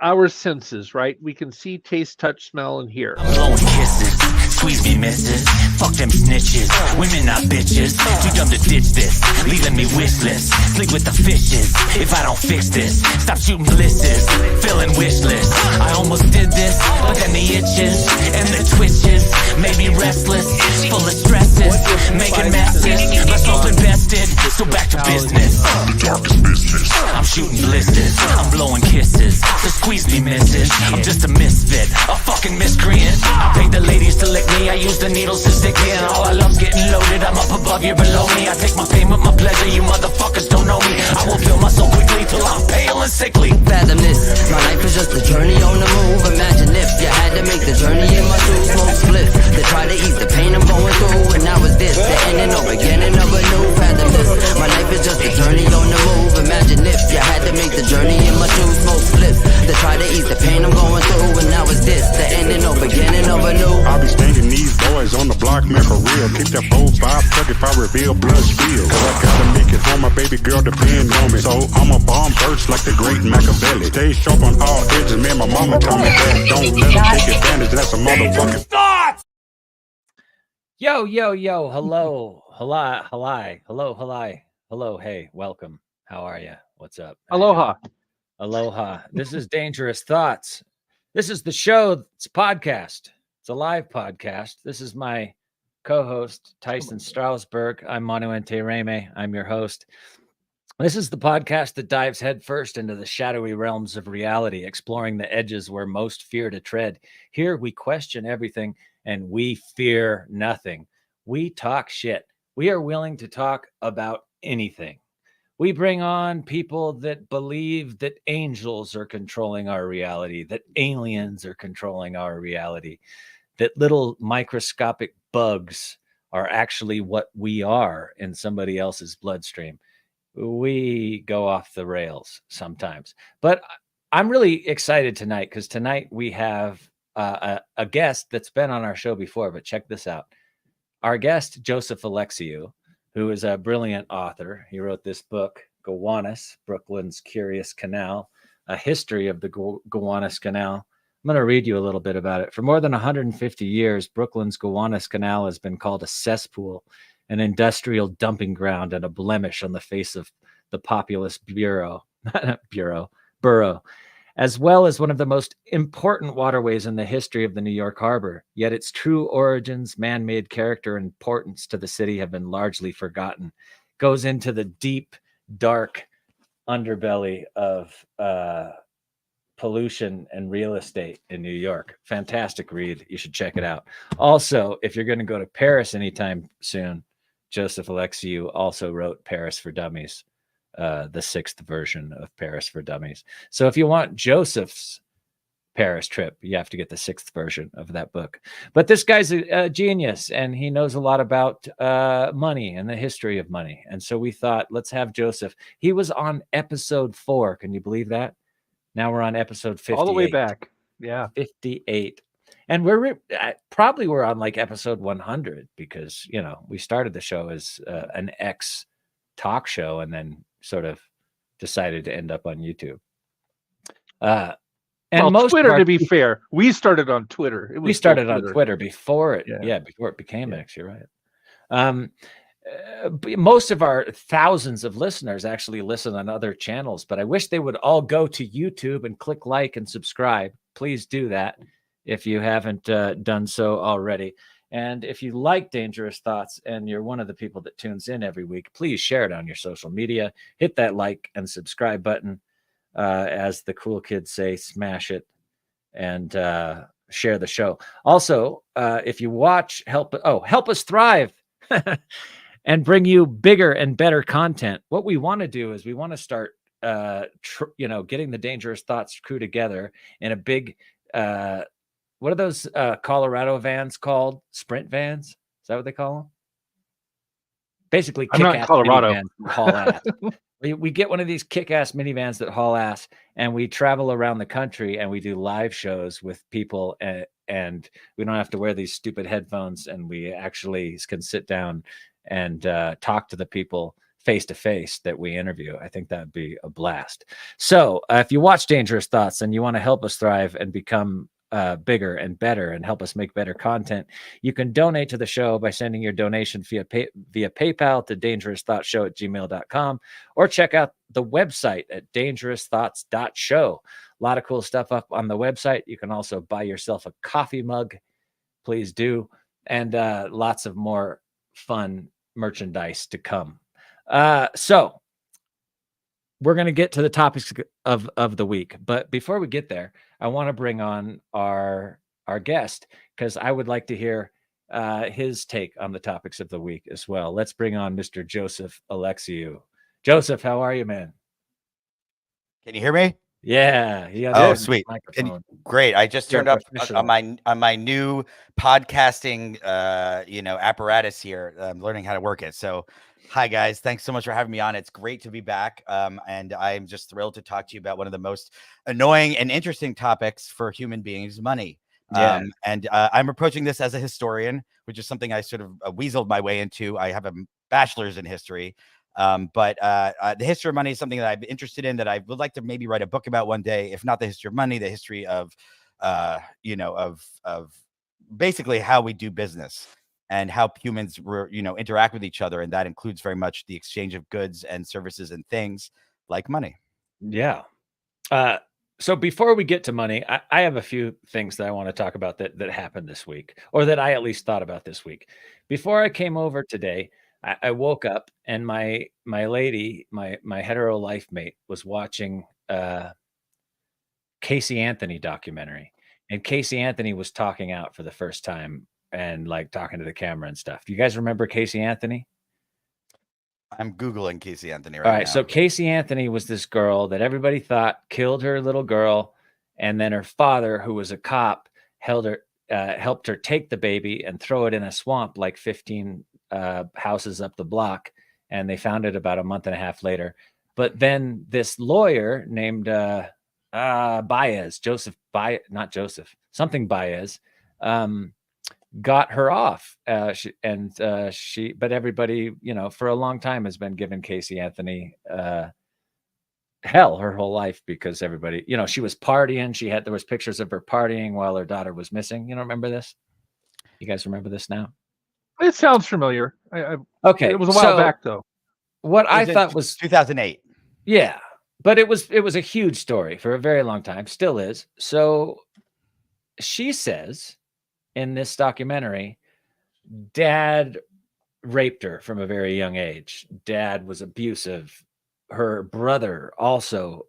our senses, right? We can see, taste, touch, smell, and hear. I'm blowing kisses, squeeze me misses, fuck them snitches, women not bitches, too dumb to ditch this, leaving me wishless, sleep with the fishes, if I don't fix this, stop shooting blisses, filling wish lists, I almost did this, but then the itches, and the twitches, made me restless, full of stresses, making messes, my soul's invested, so back to business, the darkest business, I'm shooting blisters, I'm blowing kisses, so squeeze me misses, I'm just a misfit, a fucking miscreant, I paid the ladies to lick me, I use the needles to stick me, and all I love's getting loaded, I'm up above, you're below me, I take my pain with my pleasure, you motherfuckers don't know me, I will fill my soul quickly till I'm pale and sickly. Fathom this, my life is just a journey on the move. Imagine if you had to make the journey in my shoes. Smoke spliff to try to ease the pain I'm going through. And now it's this, the ending or beginning of a new. Fathom this, my life is just a journey on the move. Imagine if you had to make the journey in my shoes. Smoke spliff to try to ease the pain I'm going through. And now it's this, the ending or beginning of a new. I be stinking these boys on the block, make a real. Kick that 4-5, tuck if I reveal blood spill. Cause I gotta make it for my baby girl depend on me. So I'm a bomb burst like the great Machiavelli. Stay sharp on all edges, man, my mama told me that. Don't let them take advantage, that's a motherfucking thought. Yo, hello, hello, hey, welcome. How are you? What's up? Aloha. This is Dangerous Thoughts. This is the show. It's a podcast. It's a live podcast. This is my co-host, Tyson Strasberg. I'm Manuente Reme. I'm your host. This is the podcast that dives headfirst into the shadowy realms of reality, exploring the edges where most fear to tread. Here we question everything and we fear nothing. We talk shit. We are willing to talk about anything. We bring on people that believe that angels are controlling our reality, that aliens are controlling our reality, that little microscopic bugs are actually what we are in somebody else's bloodstream. We go off the rails sometimes, but I'm really excited tonight because tonight we have a guest that's been on our show before, but check this out. Our guest, Joseph Alexiou, who is a brilliant author. He wrote this book, Gowanus, Brooklyn's Curious Canal, a history of the Gowanus Canal. I'm going to read you a little bit about it. For more than 150 years, Brooklyn's Gowanus Canal has been called a cesspool, an industrial dumping ground, and a blemish on the face of the populous borough, as well as one of the most important waterways in the history of the New York Harbor. Yet its true origins, man-made character, and importance to the city have been largely forgotten. It goes into the deep, dark underbelly of pollution and real estate in New York. Fantastic read. You should check it out. Also, if you're going to go to Paris anytime soon, Joseph Alexiou also wrote Paris for Dummies, the 6th version of Paris for Dummies. So if you want Joseph's Paris trip, you have to get the 6th version of that book. But this guy's a genius, and he knows a lot about money and the history of money. And so we thought, let's have Joseph. He was on episode 4. Can you believe that? Now we're on episode 58. All the way back. Yeah. 58. And we're on like episode 100 because, you know, we started the show as an ex talk show and then sort of decided to end up on YouTube. And most Twitter, to be fair, we started on Twitter. We started on Twitter before it. Yeah, before it became X. You're right. Most of our thousands of listeners actually listen on other channels, but I wish they would all go to YouTube and click like and subscribe. Please do that if you haven't done so already. And if you like Dangerous Thoughts and you're one of the people that tunes in every week, please share it on your social media. Hit that like and subscribe button. As the cool kids say, smash it and share the show. Also, if you watch, help us thrive and bring you bigger and better content. What we want to do is we want to start, getting the Dangerous Thoughts crew together in a big, what are those Colorado vans called? Sprint vans? Is that what they call them? Basically, I'm not in Colorado. Haul ass. We get one of these kick-ass minivans that haul ass, and we travel around the country, and we do live shows with people, and we don't have to wear these stupid headphones, and we actually can sit down and talk to the people face to face that we interview. I think that'd be a blast. So if you watch Dangerous Thoughts and you want to help us thrive and become bigger and better and help us make better content, you can donate to the show by sending your donation via PayPal to dangerousthoughtshow@gmail.com, or check out the website at dangerousthoughts.show. A lot of cool stuff up on the website. You can also buy yourself a coffee mug. Please do. And lots of more fun merchandise to come. So we're going to get to the topics of the week. But before we get there, I want to bring on our guest, because I would like to hear his take on the topics of the week as well. Let's bring on Mr. Joseph Alexiou. Joseph, how are you, man? Can you hear me? Yeah. Oh, sweet. Great. I just turned up on my new podcasting apparatus here. I'm learning how to work it. So hi guys, thanks so much for having me on. It's great to be back. And I'm just thrilled to talk to you about one of the most annoying and interesting topics for human beings, money. Yeah. I'm approaching this as a historian, which is something I sort of weaseled my way into. I have a bachelor's in history. But the history of money is something that I'm interested in, that I would like to maybe write a book about one day. If not the history of money, the history of basically how we do business and how humans interact with each other, and that includes very much the exchange of goods and services and things like money. Yeah. So before we get to money, I have a few things that I want to talk about that happened this week, or that I at least thought about this week. Before I came over today, I woke up and my lady, my hetero life mate, was watching Casey Anthony documentary, and Casey Anthony was talking out for the first time and like talking to the camera and stuff. Do you guys remember Casey Anthony? I'm Googling Casey Anthony right now. All right. now. So Casey Anthony was this girl that everybody thought killed her little girl. And then her father, who was a cop, helped her take the baby and throw it in a swamp like 15 houses up the block. And they found it about a month and a half later. But then this lawyer named Baez, Baez, got her off. But everybody, for a long time has been giving Casey Anthony hell her whole life, because everybody, she was partying. There was pictures of her partying while her daughter was missing. You don't remember this? You guys remember this now? It sounds familiar. Okay. It was a while back though. What I thought was 2008. Yeah. But it was a huge story for a very long time. Still is. So she says in this documentary, Dad raped her from a very young age. Dad was abusive. Her brother also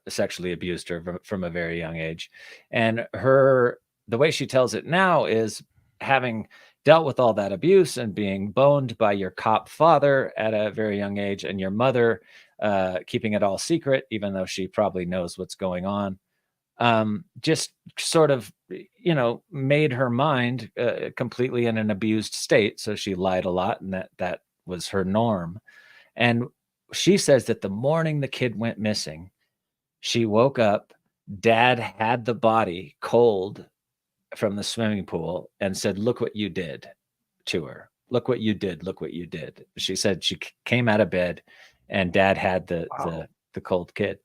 sexually abused her from a very young age. And the way she tells it now is, having dealt with all that abuse and being boned by your cop father at a very young age, and your mother keeping it all secret, even though she probably knows what's going on, just sort of, made her mind completely in an abused state. So she lied a lot, and that was her norm. And she says that the morning the kid went missing, she woke up, Dad had the body cold from the swimming pool, and said, "Look what you did," to her. "Look what you did. Look what you did." She said she came out of bed and Dad had the cold kid.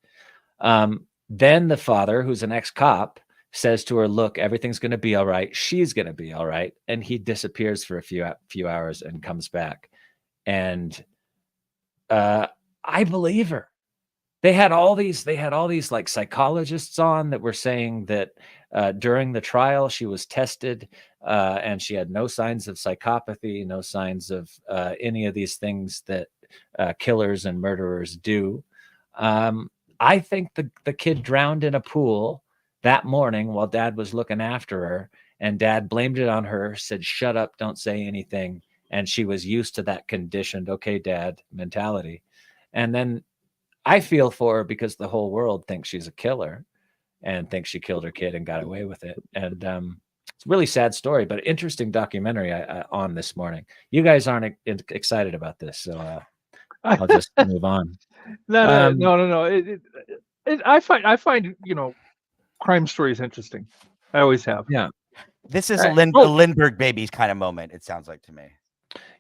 Then the father, who's an ex-cop, says to her, "Look, everything's going to be all right. She's going to be all right." And he disappears for a few hours and comes back. And I believe her. They had all these like psychologists on that were saying that during the trial she was tested and she had no signs of psychopathy, no signs of any of these things that killers and murderers do. I think the kid drowned in a pool that morning while Dad was looking after her, and Dad blamed it on her, said, "Shut up, don't say anything." And she was used to that conditioned, "Okay, Dad" mentality. And then I feel for her, because the whole world thinks she's a killer and thinks she killed her kid and got away with it. And it's a really sad story, but interesting documentary on this morning. You guys aren't excited about this, so I'll just move on. No. I find crime stories interesting. I always have. Yeah. This is a Lindbergh Babies kind of moment, it sounds like to me.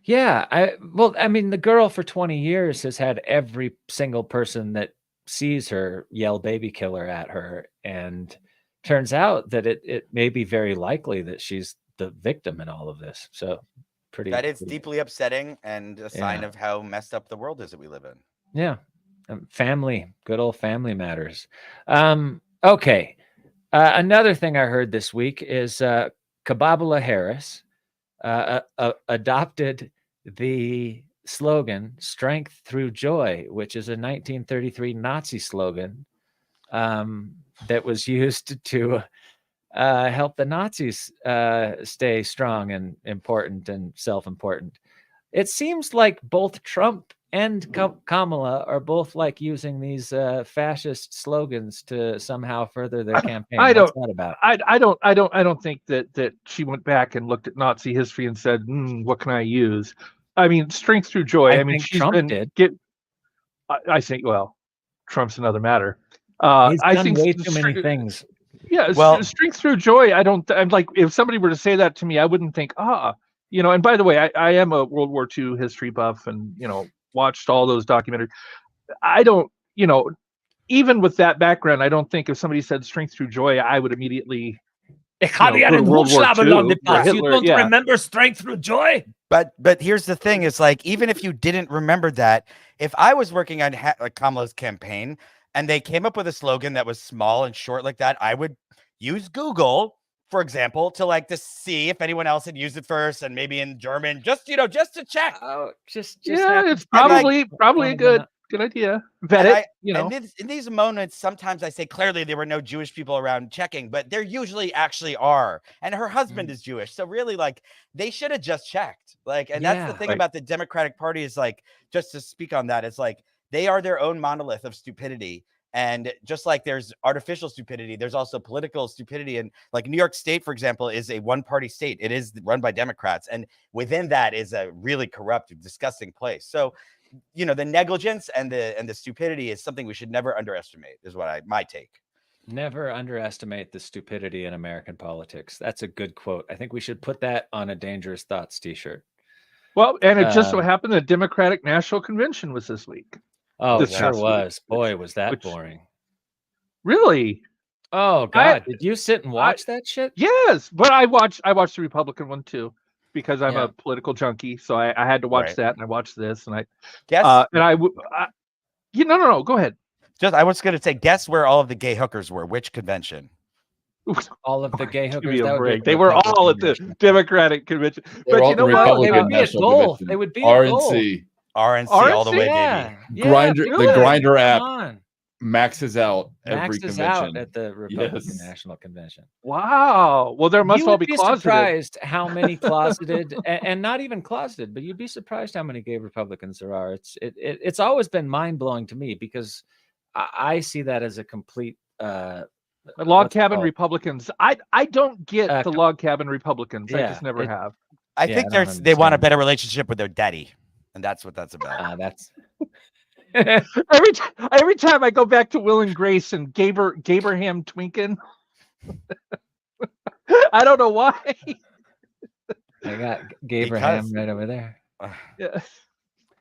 Yeah, I mean, the girl for 20 years has had every single person that sees her yell "baby killer" at her, and turns out that it may be very likely that she's the victim in all of this. So That is deeply upsetting and a sign Yeah. of how messed up the world is that we live in. Yeah. Family, good old family matters. Okay. Another thing I heard this week is Kababala Harris adopted the slogan "Strength Through Joy," which is a 1933 Nazi slogan that was used to help the Nazis stay strong and important and self-important. It seems like both Trump and Kamala are both like using these fascist slogans to somehow further their campaign. What's that about? I don't think that she went back and looked at Nazi history and said, "What can I use?" I mean, strength through joy. I mean, think she's Trump been did. I think, well, Trump's another matter. He's I done think way too many things. Yeah, Well, strength through joy. I'm like, if somebody were to say that to me, I wouldn't think, And by the way, I am a World War II history buff, and watched all those documentaries. I don't, even with that background, I don't think if somebody said strength through joy, I would immediately go to World War II. You don't remember strength through joy? But here's the thing: is like, even if you didn't remember that, if I was working on Kamala's campaign and they came up with a slogan that was small and short like that, I would use Google, for example, to see if anyone else had used it first, and maybe in German, just to check. Oh, just it's probably a good idea. Vet it, And in these moments, sometimes I say clearly there were no Jewish people around checking, but there usually actually are. And her husband is Jewish, so really, they should have just checked. And that's the thing about the Democratic Party is just to speak on that, it's they are their own monolith of stupidity. And just like there's artificial stupidity, there's also political stupidity. And New York State, for example, is a one-party state. It is run by Democrats, and within that is a really corrupt, disgusting place. So, the negligence and the stupidity is something we should never underestimate. Is my take. Never underestimate the stupidity in American politics. That's a good quote. I think we should put that on a Dangerous Thoughts t-shirt. Well, and it just so happened the Democratic National Convention was this week. Oh, it sure was. Boy, was that boring. Really? Oh God! Did you sit and watch that shit? Yes, but I watched the Republican one too, because I'm a political junkie. So I had to watch that, and I watched this, and I guess. No. Go ahead. I was going to say, guess where all of the gay hookers were? Which convention? All of the gay hookers. They were all at the Democratic convention. But you know what? They would be at both. They would be at RNC. RNC all the way, baby. The Grinder app maxes out every convention. Out at the Republican National Convention. Wow. Well, there must all be closeted. You'd be surprised how many closeted, and not even closeted, but you'd be surprised how many gay Republicans there are. It's always been mind blowing to me, because I see that as a complete log cabin Republicans. I don't get the log cabin Republicans. I just never have. I think they want a better relationship with their daddy. And that's what that's about. That's every time I go back to Will and Grace and Gabraham Twinken. I don't know why. I got Gabraham right over there. Yeah.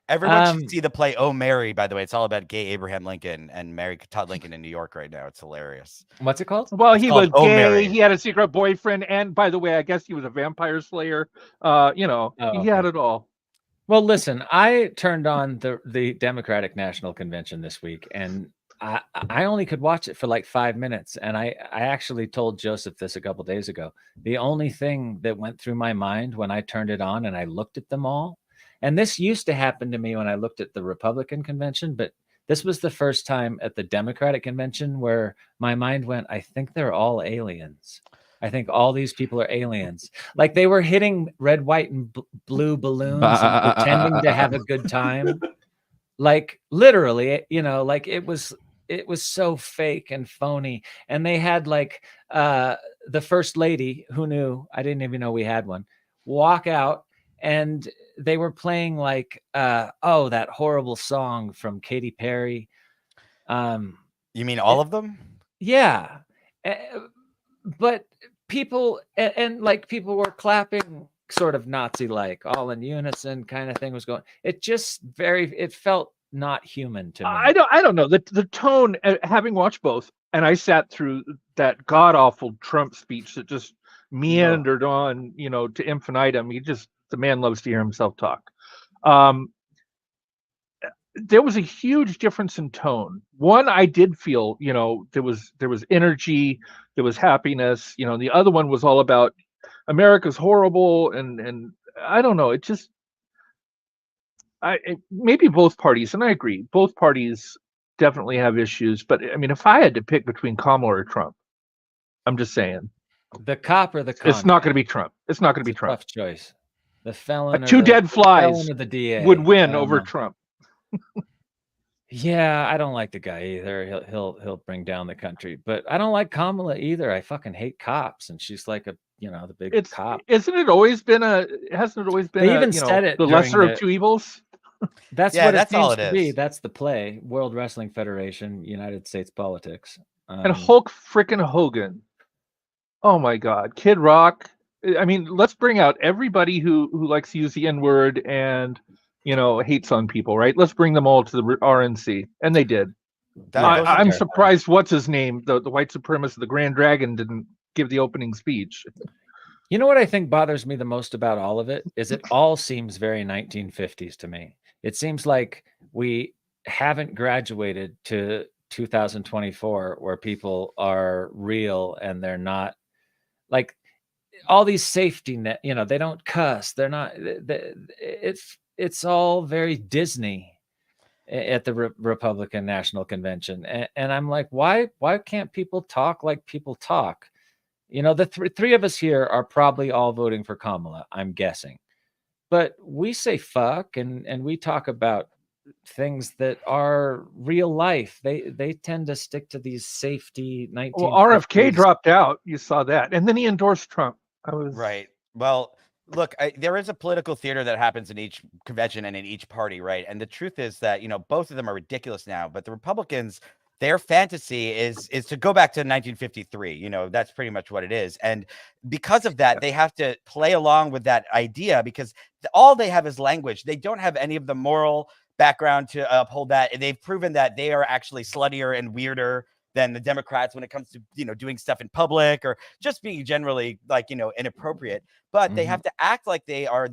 Everyone should see the play "Oh Mary." By the way, it's all about gay Abraham Lincoln and Mary Todd Lincoln in New York right now. It's hilarious. What's it called? Well, he was gay. Mary. He had a secret boyfriend, and by the way, I guess he was a vampire slayer. He had it all. Well, listen, I turned on the Democratic National Convention this week, and I only could watch it for like 5 minutes. And I actually told Joseph this a couple days ago. The only thing that went through my mind when I turned it on and I looked at them all, and this used to happen to me when I looked at the Republican convention, but this was the first time at the Democratic convention where my mind went, I think they're all aliens. I think all these people are aliens. Like they were hitting red, white, and blue balloons and pretending to have a good time. Like literally, like it was so fake and phony. And they had like the first lady, who knew, I didn't even know we had one, walk out, and they were playing like that horrible song from Katy Perry. You mean all of them? Yeah. But people and like people were clapping sort of Nazi-like, all in unison kind of thing was going. It felt not human to me. I don't know the tone. Having watched both, and I sat through that god awful Trump speech that just meandered on, to infinitum. The man loves to hear himself talk. There was a huge difference in tone. One, I did feel, there was energy, there was happiness. The other one was all about America's horrible, and I don't know. Maybe both parties, and I agree, both parties definitely have issues. But I mean, if I had to pick between Kamala or Trump, I'm just saying, the cop or the con. It's not going to be Trump. It's not going to be Trump. Tough choice. The felon. Two dead flies of the DA would win over Trump. Yeah, I don't like the guy either. He'll bring down the country, but I don't like Kamala either. I fucking hate cops, and she's like the big cop. Hasn't it always been They even said it the lesser of two evils? That's what it seems to be. That's the play. World Wrestling Federation, United States politics. And Hulk frickin' Hogan. Oh my God, Kid Rock. I mean, let's bring out everybody who likes to use the N-word and hates on people, right? Let's bring them all to the RNC, and they did. I'm surprised. What's his name? The white supremacist, the Grand Dragon, didn't give the opening speech. You know what I think bothers me the most about all of it is it all seems very 1950s to me. It seems like we haven't graduated to 2024 where people are real and they're not like all these safety net, they don't cuss. They're not, it's all very Disney at the Republican National Convention. And I'm like, why can't people talk like people talk? The three of us here are probably all voting for Kamala, I'm guessing. But we say fuck and we talk about things that are real life. They tend to stick to these safety 1950s. Well, RFK dropped out. You saw that. And then he endorsed Trump. Right. Well, look, there is a political theater that happens in each convention and in each party, right? And the truth is that, both of them are ridiculous now. But the Republicans, their fantasy is to go back to 1953. That's pretty much what it is. And because of that, they have to play along with that idea because all they have is language. They don't have any of the moral background to uphold that. And they've proven that they are actually sluttier and weirder than the Democrats when it comes to, doing stuff in public or just being generally inappropriate. But they have to act like they are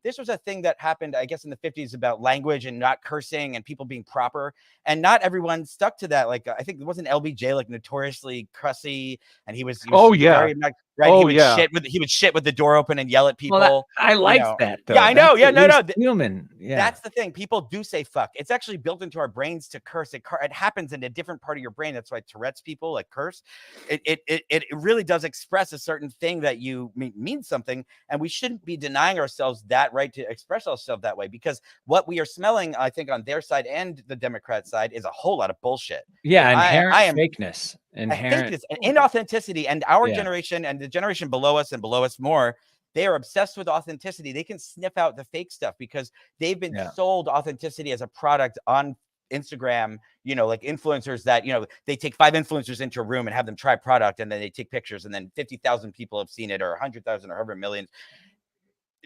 this was a thing that happened, I guess, in the 50s about language and not cursing and people being proper. And not everyone stuck to that. Like, I think it wasn't LBJ, like notoriously cussy. And he was very, right. He would shit with the door open and yell at people. Well, I like that though. Yeah, I know. No. Human. Yeah. That's the thing. People do say fuck. It's actually built into our brains to curse. It happens in a different part of your brain. That's why Tourette's people like curse. It really does express a certain thing that you mean something. And we shouldn't be denying ourselves that right to express ourselves that way, because what we are smelling, I think, on their side and the Democrat side is a whole lot of bullshit. Yeah, inherent fakeness, inherent inauthenticity. And our generation and the generation below us and below us more, they are obsessed with authenticity. They can sniff out the fake stuff because they've been sold authenticity as a product on Instagram, like influencers that, they take 5 influencers into a room and have them try product and then they take pictures and then 50,000 people have seen it or 100,000 or however millions.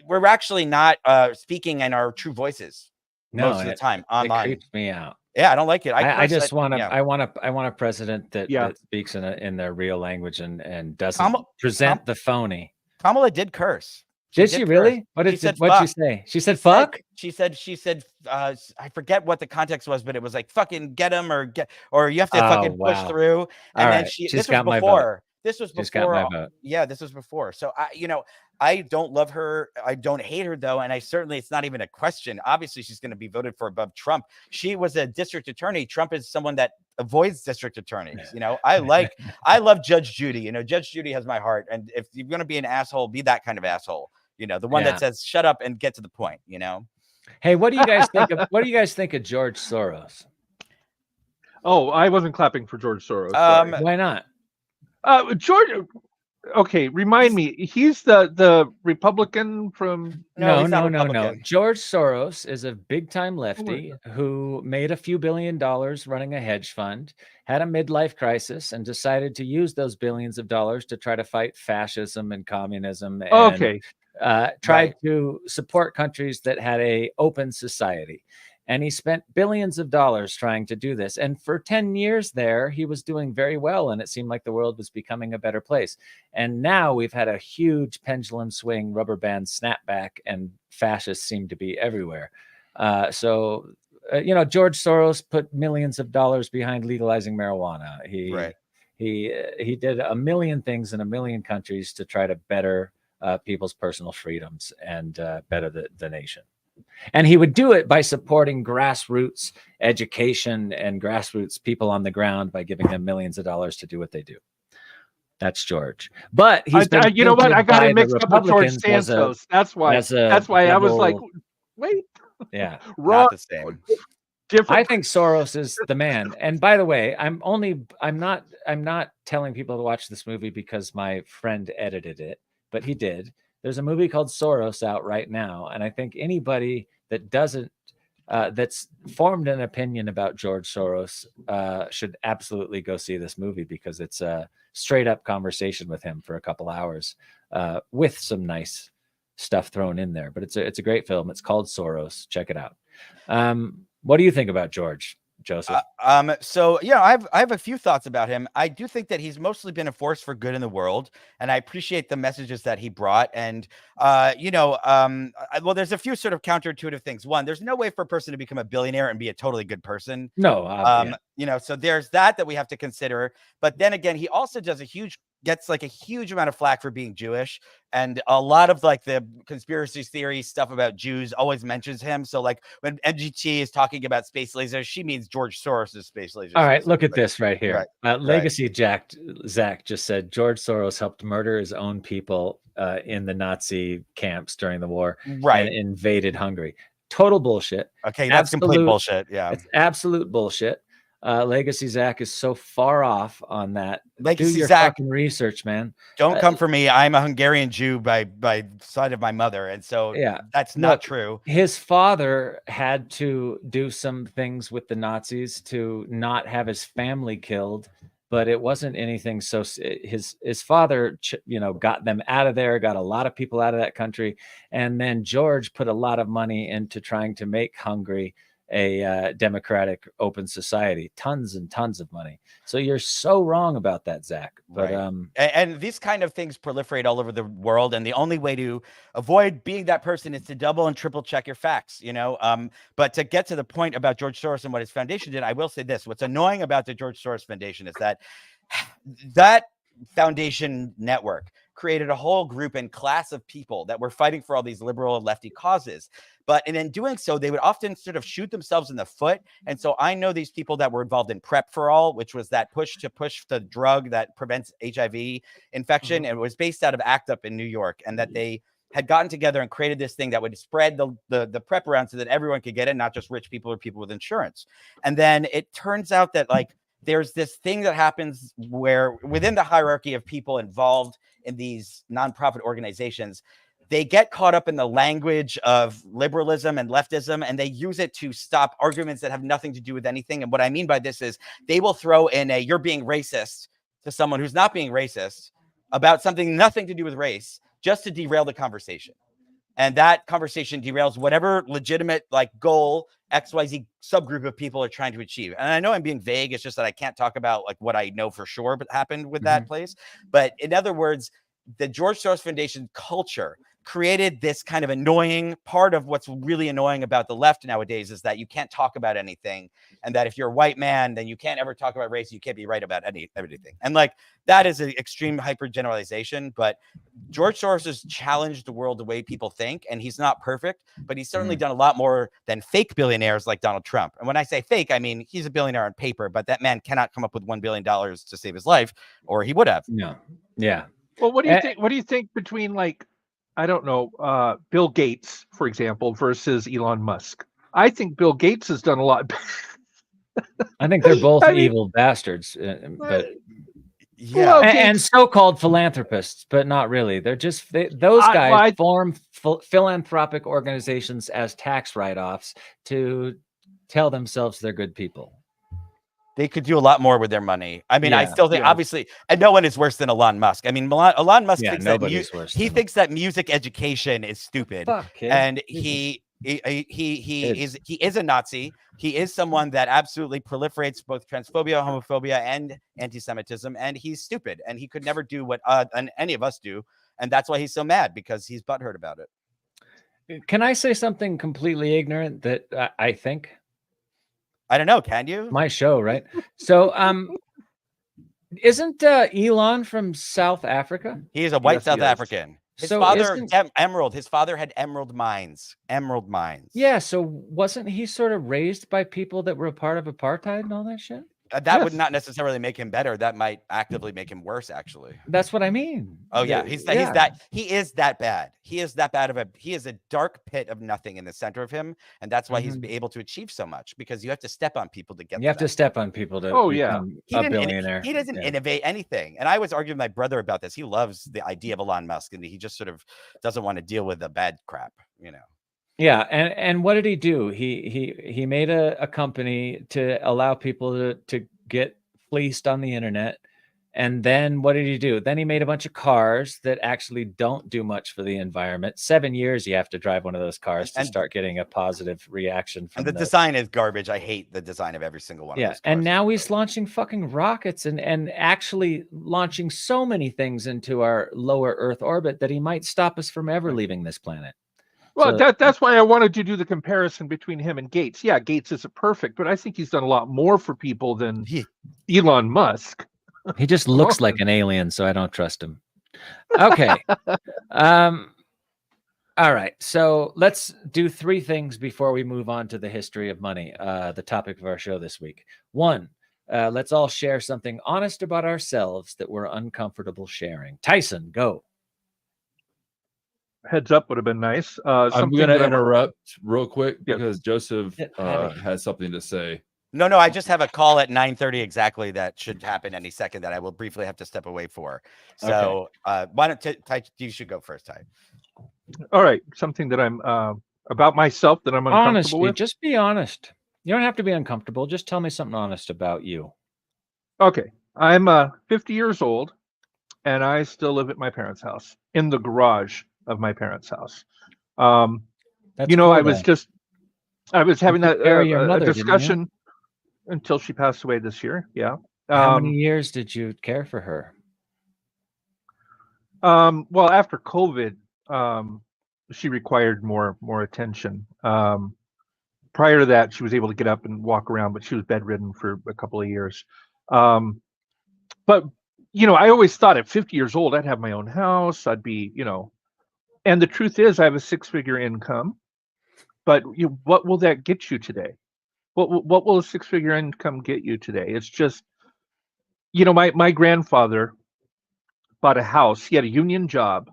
We're actually not speaking in our true voices most of the time online. It creeps me out. Yeah, I don't like it. I just want to. Yeah. I want a president that speaks in their real language and doesn't present the phony. Kamala did curse. Did she really? What did she say? She said fuck. She said. I forget what the context was, but it was like fucking get him or you have to fucking push through. And then this was before. This was before. Yeah, this was before. So I don't love her. I don't hate her though, and it's not even a question. Obviously, she's going to be voted for above Trump. She was a district attorney. Trump is someone that avoids district attorneys. I love Judge Judy. Judge Judy has my heart. And if you're going to be an asshole, be that kind of asshole. The one that says shut up and get to the point. Hey, what do you guys think of? What do you guys think of George Soros? Oh, I wasn't clapping for George Soros. Why not? George. Okay, remind me. He's the Republican from. No. George Soros is a big time lefty who made a few $1 billion running a hedge fund, had a midlife crisis, and decided to use those billions of dollars to try to fight fascism and communism. And tried to support countries that had a open society. And he spent billions of dollars trying to do this. And for 10 years there, he was doing very well. And it seemed like the world was becoming a better place. And now we've had a huge pendulum swing, rubber band snapback, and fascists seem to be everywhere. So George Soros put millions of dollars behind legalizing marijuana. He did a million things in a million countries to try to better people's personal freedoms and better the nation. And he would do it by supporting grassroots education and grassroots people on the ground by giving them millions of dollars to do what they do. That's George. But he's you know what? I got it mixed up with George Santos. That's why I was like, wait. Yeah. Not the same. Different. I think Soros is the man. And by the way, I'm not telling people to watch this movie because my friend edited it, but he did. There's a movie called Soros out right now, and I think anybody that doesn't that's formed an opinion about George Soros should absolutely go see this movie, because it's a straight up conversation with him for a couple hours with some nice stuff thrown in there. But it's a great film. It's called Soros. Check it out. What do you think about George, Joseph? So yeah, I have a few thoughts about him. I do think that he's mostly been a force for good in the world, and I appreciate the messages that he brought. And well, there's a few sort of counterintuitive things. One, there's no way for a person to become a billionaire and be a totally good person. No, so there's that we have to consider. But then again, he also gets like a huge amount of flack for being Jewish, and a lot of like the conspiracy theory stuff about Jews always mentions him. So like when MGT is talking about space lasers, she means George Soros' space lasers. All right, look at this right here. Legacy Zach just said George Soros helped murder his own people in the Nazi camps during the war, and invaded Hungary. Total bullshit. Okay, that's complete bullshit. Yeah, it's absolute bullshit. Legacy Zach is so far off on that. Legacy Do your Zach, fucking research, man. Don't come for me. I'm a Hungarian Jew by side of my mother, and so that's not true. His father had to do some things with the Nazis to not have his family killed, but it wasn't anything. So his father, got them out of there, got a lot of people out of that country, and then George put a lot of money into trying to make Hungary a democratic, open society. Tons and tons of money. So you're so wrong about that, Zach. But and these kind of things proliferate all over the world, and the only way to avoid being that person is to double and triple check your facts. But to get to the point about George Soros and what his foundation did, I will say this: what's annoying about the George Soros Foundation is that foundation network created a whole group and class of people that were fighting for all these liberal and lefty causes. But in doing so, they would often sort of shoot themselves in the foot. And so I know these people that were involved in Prep for All, which was that push the drug that prevents HIV infection. And it was based out of ACT UP in New York, and that they had gotten together and created this thing that would spread the PrEP around so that everyone could get it, not just rich people or people with insurance. And then it turns out that there's this thing that happens where within the hierarchy of people involved in these nonprofit organizations, they get caught up in the language of liberalism and leftism, and they use it to stop arguments that have nothing to do with anything. And what I mean by this is they will throw in you're being racist to someone who's not being racist about something nothing to do with race, just to derail the conversation. And that conversation derails whatever legitimate goal XYZ subgroup of people are trying to achieve. And I know I'm being vague. It's just that I can't talk about what I know for sure but happened with that place. But in other words, the George Soros Foundation culture created this kind of annoying part of what's really annoying about the left nowadays, is that you can't talk about anything, and that if you're a white man, then you can't ever talk about race. You can't be right about everything. And that is an extreme hyper generalization, but George Soros has challenged the world the way people think, and he's not perfect, but he's certainly done a lot more than fake billionaires like Donald Trump. And when I say fake, I mean he's a billionaire on paper, but that man cannot come up with $1 billion to save his life, or he would have. No. Yeah. Well, what do you think? What do you think between I don't know, Bill Gates, for example, versus Elon Musk? I think Bill Gates has done a lot. I think they're both evil bastards, but yeah, and so-called philanthropists, but not really. They're just those guys form philanthropic organizations as tax write-offs to tell themselves they're good people. They could do a lot more with their money. I mean, I still think, obviously, and no one is worse than Elon Musk. I mean, Elon Musk thinks that music education is stupid, and he is a Nazi. He is someone that absolutely proliferates both transphobia, homophobia, and anti-Semitism, and he's stupid, and he could never do what any of us do, and that's why he's so mad, because he's butthurt about it. Can I say something completely ignorant that I think? I don't know. Can you? My show, right? So, isn't Elon from South Africa? He is a white South African. His father, Emerald. His father had emerald mines. Emerald mines. Yeah. So wasn't he sort of raised by people that were a part of apartheid and all that shit? That would not necessarily make him better. That might actively make him worse, actually. That's what I mean. Oh yeah, he is that bad. He is that bad he is a dark pit of nothing in the center of him, and that's why he's able to achieve so much, because you have to step on people to get. You have to step on people to become a billionaire. He doesn't innovate anything, and I was arguing with my brother about this. He loves the idea of Elon Musk, and he just sort of doesn't want to deal with the bad crap, you know. Yeah, and what did he do? He made a company to allow people to get fleeced on the internet. And then what did he do? Then he made a bunch of cars that actually don't do much for the environment. 7 years you have to drive one of those cars to start getting a positive reaction from the design is garbage. I hate the design of every single one of those cars. And now he's launching fucking rockets and actually launching so many things into our lower Earth orbit that he might stop us from ever leaving this planet. Well, that's why I wanted to do the comparison between him and Gates. Yeah, Gates isn't perfect, but I think he's done a lot more for people than Elon Musk. He just looks like an alien, so I don't trust him. Okay. All right. So let's do 3 things before we move on to the history of money, the topic of our show this week. 1, let's all share something honest about ourselves that we're uncomfortable sharing. Tyson, go. Heads up would have been nice. I'm going to interrupt real quick because Joseph has something to say. No, I just have a call at 9:30 exactly that should happen any second that I will briefly have to step away for. So why don't Ty, you should go first, Ty. All right. Something that I'm about myself that I'm uncomfortable with. Just be honest. You don't have to be uncomfortable. Just tell me something honest about you. Okay. I'm 50 years old and I still live at my parents' house in the garage of my parents' house. You know, cool, I was having a discussion until she passed away this year. Yeah. How many years did you care for her? Well, after COVID, she required more attention. Prior to that, she was able to get up and walk around, but she was bedridden for a couple of years. But you know, I always thought at 50 years old, I'd have my own house. I'd be, you know, and the truth is I have a 6-figure income, but what will that get you today? What will a 6-figure income get you today? It's just, you know, my grandfather bought a house. He had a union job.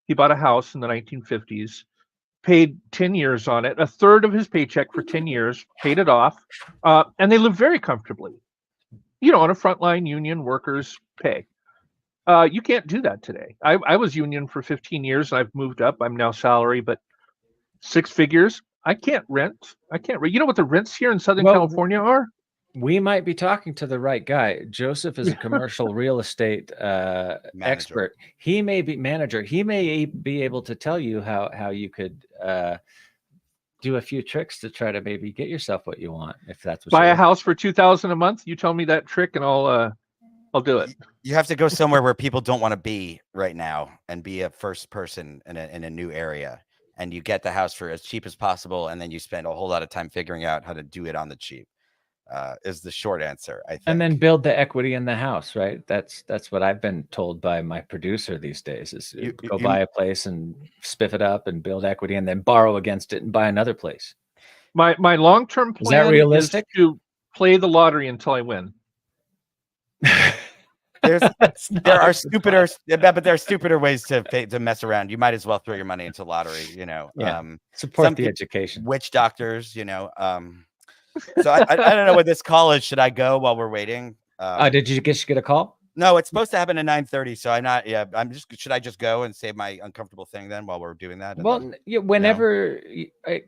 He bought a house in the 1950s, paid 10 years on it, a third of his paycheck for 10 years, paid it off, and they lived very comfortably, you know, on a frontline union workers pay. You can't do that today. I was union for 15 years and I've moved up. I'm now salary, but 6 figures, I can't rent. You know what the rents here in Southern California are? We might be talking to the right guy. Joseph is a commercial real estate expert. He may be manager. He may be able to tell you how you could do a few tricks to try to maybe get yourself what you want. If that's what buy a house for $2,000 a month. You tell me that trick and I'll do it. You have to go somewhere where people don't want to be right now and be a first person in a new area. And you get the house for as cheap as possible. And then you spend a whole lot of time figuring out how to do it on the cheap is the short answer, I think. And then build the equity in the house, right? That's what I've been told by my producer these days is go buy a place and spiff it up and build equity and then borrow against it and buy another place. My long-term plan is that realistic? Is to play the lottery until I win. There are stupider ways to mess around. You might as well throw your money into lottery, you know. Yeah. Support the education. Witch doctors, you know. So I don't know what this call is. Should I go while we're waiting? Did you get a call? No, it's supposed to happen at 9:30. So I'm not. Yeah, should I just go and save my uncomfortable thing then while we're doing that? Well, whenever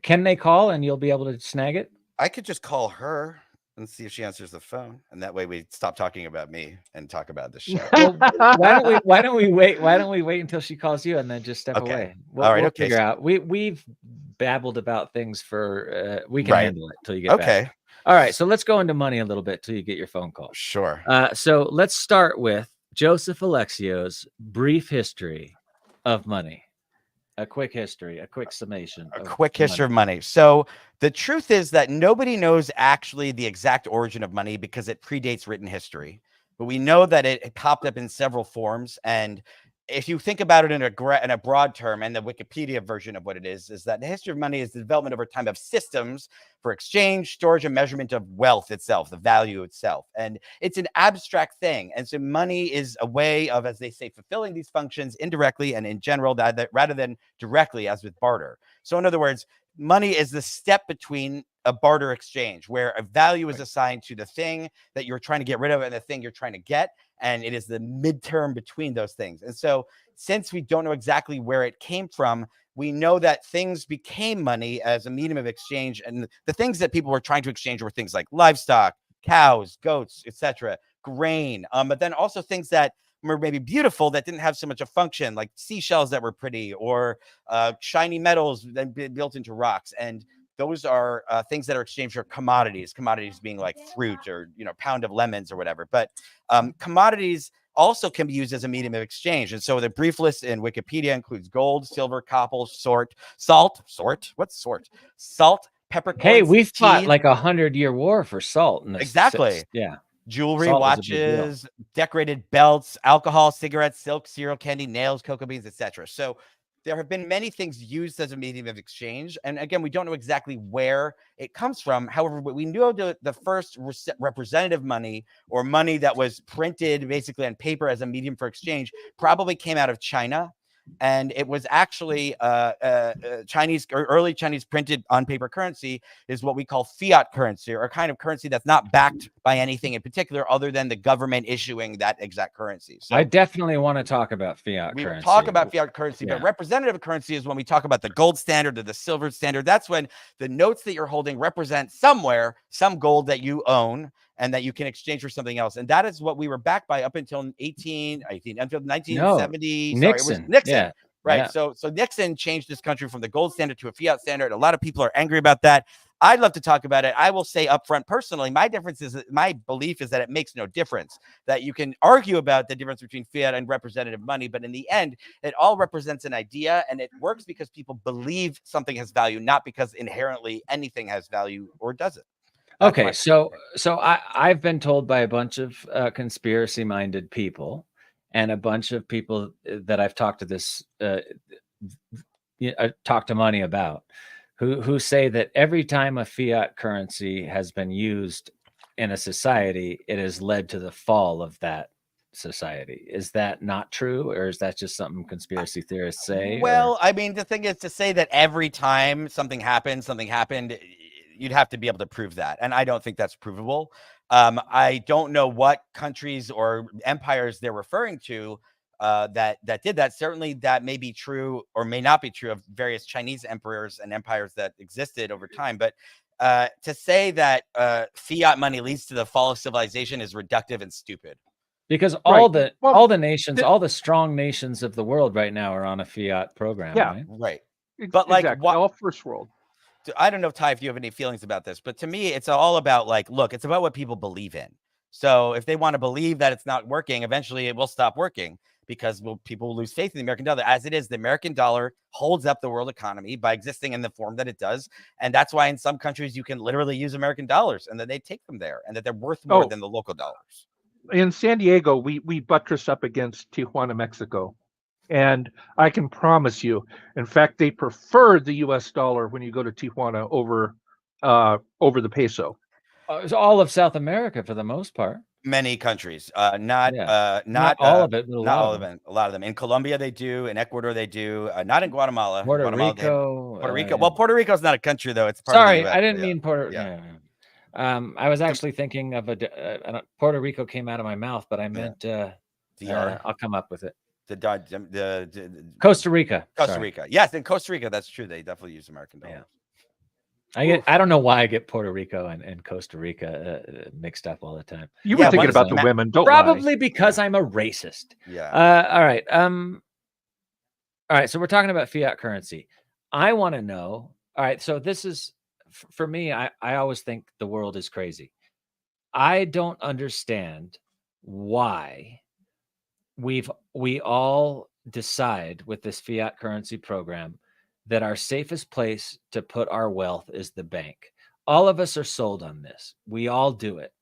can they call and you'll be able to snag it? I could just call her. and see if she answers the phone, and that way we stop talking about me and talk about the show. Well, why don't we wait until she calls you and then just step away? All right. We'll figure out. We've babbled about things for we can handle it till you get back. All right, so let's go into money a little bit till you get your phone call. Sure. So let's start with Joseph Alexiou's brief history of money. A quick history, a quick summation. A quick history of money. So the truth is that nobody knows actually the exact origin of money because it predates written history. But we know that it popped up in several forms. And if you think about it in a broad term, and the Wikipedia version of what it is that the history of money is the development over time of systems for exchange, storage, and measurement of wealth itself, the value itself. And it's an abstract thing. And so money is a way of, as they say, fulfilling these functions indirectly and in general, that rather than directly, as with barter. So in other words, money is the step between a barter exchange where a value is assigned to the thing that you're trying to get rid of and the thing you're trying to get. And it is the midterm between those things. And so since we don't know exactly where it came from, we know that things became money as a medium of exchange. And the things that people were trying to exchange were things like livestock, cows, goats, etc., grain, but then also things that were maybe beautiful that didn't have so much a function, like seashells that were pretty, or shiny metals that built into rocks. And those are things that are exchanged for commodities being like fruit or, pound of lemons or whatever. But commodities also can be used as a medium of exchange. And so the brief list in Wikipedia includes gold, silver, copper, salt, peppercorns. Hey, we fought like 100-year war for salt. Exactly. Yeah. Jewelry, watches, decorated belts, alcohol, cigarettes, silk, cereal, candy, nails, cocoa beans, etc. So there have been many things used as a medium of exchange. And again, we don't know exactly where it comes from. However, we know the first representative money, or money that was printed basically on paper as a medium for exchange, probably came out of China. And it was actually Chinese, or early Chinese printed on paper currency is what we call fiat currency, or a kind of currency that's not backed by anything in particular other than the government issuing that exact currency. So I definitely want to talk about fiat currency. We talk about fiat currency, but representative currency is when we talk about the gold standard or the silver standard. That's when the notes that you're holding represent somewhere some gold that you own and that you can exchange for something else. And that is what we were backed by up until 1970. No, Nixon. Sorry, it was Nixon. Yeah. Right. Yeah. So Nixon changed this country from the gold standard to a fiat standard. A lot of people are angry about that. I'd love to talk about it. I will say up front, personally, my belief is that it makes no difference, that you can argue about the difference between fiat and representative money, but in the end, it all represents an idea, and it works because people believe something has value, not because inherently anything has value or doesn't. Okay, so I've been told by a bunch of conspiracy-minded people, and a bunch of people that I've talked to talked to money about, who say that every time a fiat currency has been used in a society, it has led to the fall of that society. Is that not true, or is that just something conspiracy theorists say? Well, I mean, the thing is, to say that every time something happened, you'd have to be able to prove that. And I don't think that's provable. I don't know what countries or empires they're referring to that did that. Certainly that may be true or may not be true of various Chinese emperors and empires that existed over time. But to say that fiat money leads to the fall of civilization is reductive and stupid. Because all the nations, all the strong nations of the world right now are on a fiat program. Yeah, right. But like all first world. I don't know, Ty, if you have any feelings about this, but to me, it's all about it's about what people believe in. So if they want to believe that it's not working, eventually it will stop working because people will lose faith in the American dollar. As it is, the American dollar holds up the world economy by existing in the form that it does. And that's why in some countries you can literally use American dollars and that they take them there and that they're worth more than the local dollars. In San Diego, we buttress up against Tijuana, Mexico. And I can promise you, in fact, they prefer the U.S. dollar when you go to Tijuana over the peso. It's all of South America for the most part. Many countries, not all of it, but not all of them. A lot of them. In Colombia, they do. In Ecuador, they do. Not in Guatemala. Puerto Rico. Well, Puerto Rico's not a country though. It's part of the US. I didn't mean Puerto. Yeah. I was actually thinking of Puerto Rico came out of my mouth, but I meant I'll come up with it. Costa Rica. Costa Rica. Yes, in Costa Rica, that's true. They definitely use American dollars. I don't know why I get Puerto Rico and Costa Rica mixed up all the time. You were thinking about the women, don't probably lie. because I'm a racist. Yeah. All right. All right. So we're talking about fiat currency. I want to know. All right. So this is for me. I always think the world is crazy. I don't understand why we all decide with this fiat currency program that our safest place to put our wealth is the bank. All of us are sold on this. We all do it.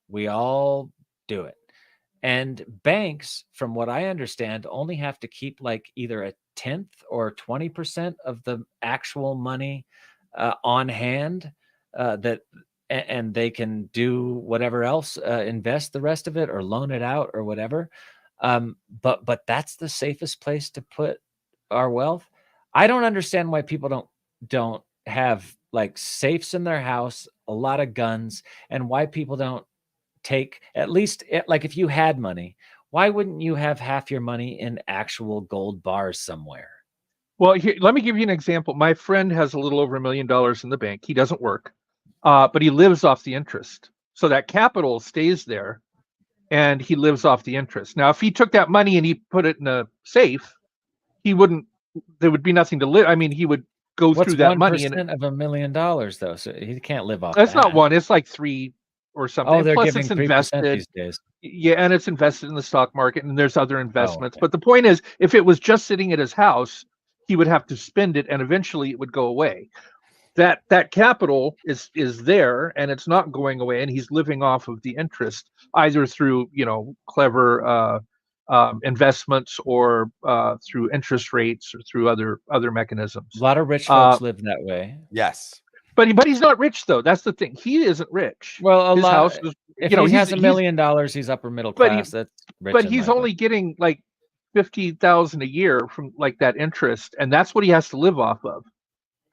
And banks, from what I understand, only have to keep like either a 10th or 20% of the actual money on hand and they can do whatever else, invest the rest of it or loan it out or whatever. But that's the safest place to put our wealth. I don't understand why people don't have like safes in their house, a lot of guns, and why people don't take at least like if you had money, why wouldn't you have half your money in actual gold bars somewhere? Well, here, let me give you an example. My friend has a little over $1 million in the bank. He doesn't work, but he lives off the interest. So that capital stays there, and he lives off the interest. Now, if he took that money and he put it in a safe, he wouldn't. There would be nothing to live. I mean, he would go through that money. What's 1% of $1 million though? So he can't live off. That's not one. It's like 3 or something. Oh, they're plus giving it's 3% invested these days. Yeah, and it's invested in the stock market, and there's other investments. But the point is, if it was just sitting at his house, he would have to spend it, and eventually it would go away. That capital is there, and it's not going away, and he's living off of the interest, either through clever investments or through interest rates or through other mechanisms. A lot of rich folks live that way. Yes. But he's not rich though. That's the thing. He isn't rich. Well, his house is, if he has $1 million, he's upper middle class. That's rich. But he's only getting like 50,000 a year from like that interest, and that's what he has to live off of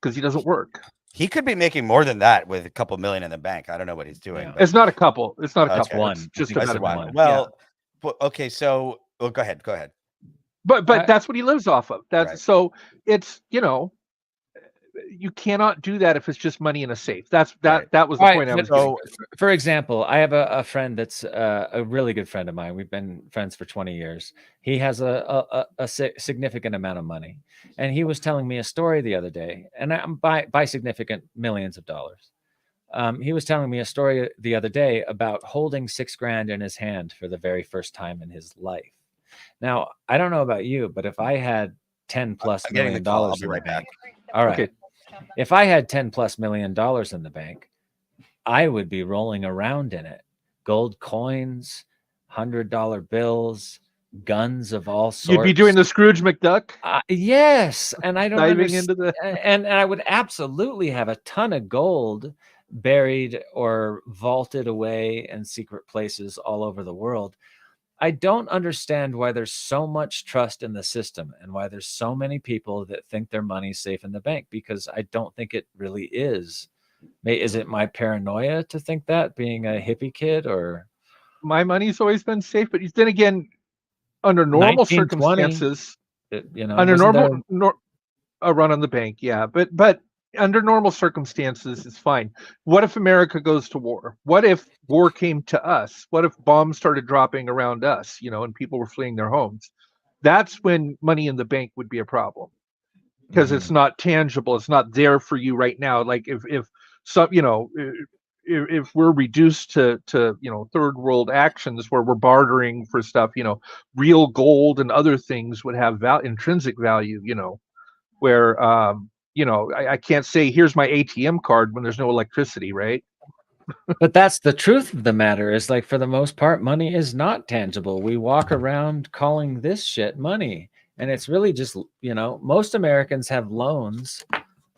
because he doesn't work. He could be making more than that with a couple million in the bank. I don't know what he's doing. Yeah. It's not a couple. It's not a couple. It's one. It's just about one. Well, okay. So, go ahead. But that's what he lives off of. That's right. So it's you cannot do that if it's just money in a safe. That was the point I was getting. For example, I have a friend that's a really good friend of mine. We've been friends for 20 years. He has a significant amount of money, and he was telling me a story the other day, and by significant, millions of dollars. He was telling me a story the other day about holding $6,000 in his hand for the very first time in his life. Now, I don't know about you, but if I had $10+ million in the bank, all right. Okay. If I had $10+ million in the bank, I would be rolling around in it. Gold coins, $100 bills, guns of all sorts. You'd be doing the Scrooge McDuck? Yes. And I don't diving into the and I would absolutely have a ton of gold buried or vaulted away in secret places all over the world. I don't understand why there's so much trust in the system and why there's so many people that think their money's safe in the bank, because I don't think it really is. Is it my paranoia to think that, being a hippie kid? Or my money's always been safe, but then again, under normal circumstances, under normal a run on the bank, yeah, but under normal circumstances, it's fine. What if America goes to war? What if war came to us? What if bombs started dropping around us, and people were fleeing their homes? That's when money in the bank would be a problem, because it's not tangible. It's not there for you right now. Like if we're reduced to third world actions where we're bartering for stuff, real gold and other things would have intrinsic value, where I can't say here's my ATM card when there's no electricity, right? But that's the truth of the matter, is like, for the most part, money is not tangible. We walk around calling this shit money, and it's really just, most Americans have loans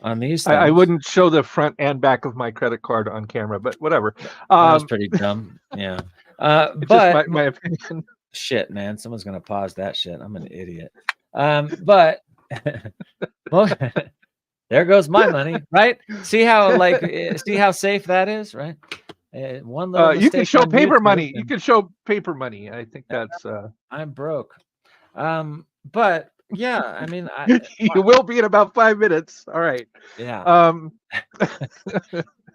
on these things. I wouldn't show the front and back of my credit card on camera, but whatever. That was pretty dumb. Yeah. But just my opinion. Shit, man. Someone's going to pause that shit. I'm an idiot. But well, there goes my money, right? See how safe that is, right? One little you can show paper money. You can show paper money. I think that's I'm broke. But yeah, I mean, you will be in about 5 minutes. All right. Yeah.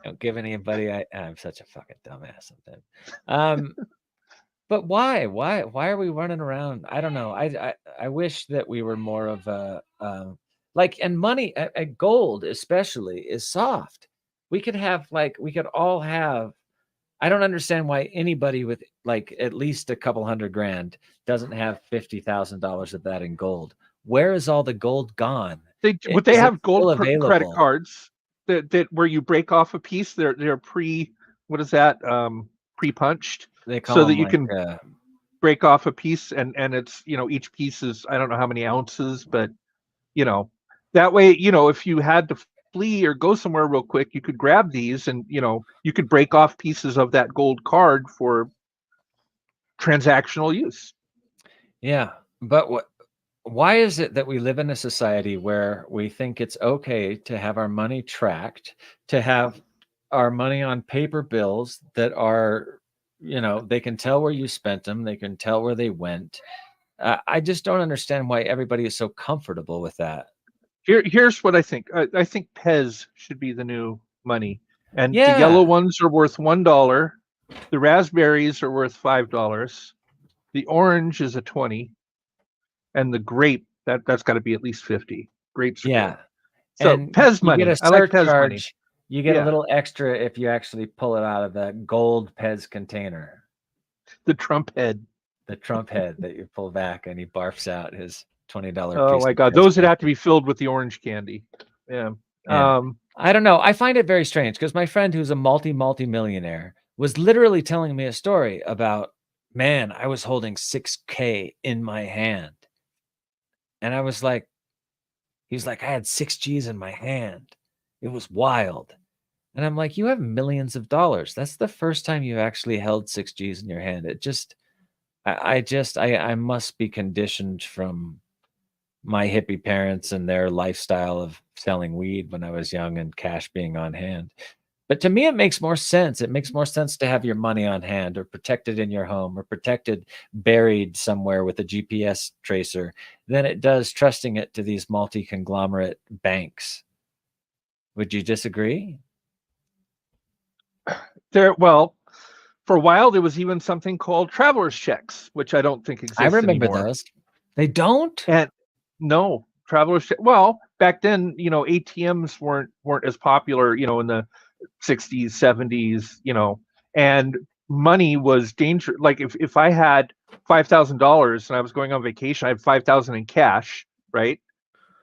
Don't give anybody. I'm such a fucking dumbass sometimes. But why? Why are we running around? I don't know. I wish that we were more of a like, and money, gold especially, is soft. We could all have. I don't understand why anybody with like at least a couple $100,000 doesn't have $50,000 of that in gold. Where is all the gold gone? They have gold credit cards that where you break off a piece. They're what is that? Pre-punched, so that you can break off a piece, and it's, each piece is, I don't know how many ounces, but that way, if you had to flee or go somewhere real quick, you could grab these, and you could break off pieces of that gold card for transactional use. Yeah, but why is it that we live in a society where we think it's okay to have our money tracked, to have our money on paper bills that are, they can tell where you spent them, they can tell where they went? I just don't understand why everybody is so comfortable with that. Here's what I think. I think Pez should be the new money, and the yellow ones are worth $1. The raspberries are worth $5. The orange is a 20, and the grape that's got to be at least 50. Grapes. Yeah. So and Pez money. I like Pez money. You get a little extra if you actually pull it out of that gold Pez container. The Trump head. The Trump head that you pull back and he barfs out his $20 Oh my God, those would have to be filled with the orange candy. Yeah. I don't know. I find it very strange because my friend who's a multi-millionaire was literally telling me a story about, man, I was holding $6K in my hand. And I was like, he's like, I had 6 G's in my hand. It was wild. And I'm like, you have millions of dollars. That's the first time you actually held 6 G's in your hand. It just, I must be conditioned from my hippie parents and their lifestyle of selling weed when I was young and cash being on hand. But to me, it makes more sense. It makes more sense to have your money on hand or protected in your home or protected buried somewhere with a GPS tracer than it does trusting it to these multi-conglomerate banks. Would you disagree? Well, for a while, there was even something called traveler's checks, which I don't think exists anymore. I remember those. They don't? And no, traveler's check. Well, back then, ATMs weren't as popular, in the 60s, 70s, and money was dangerous. Like if I had $5,000 and I was going on vacation, I had $5,000 in cash, right?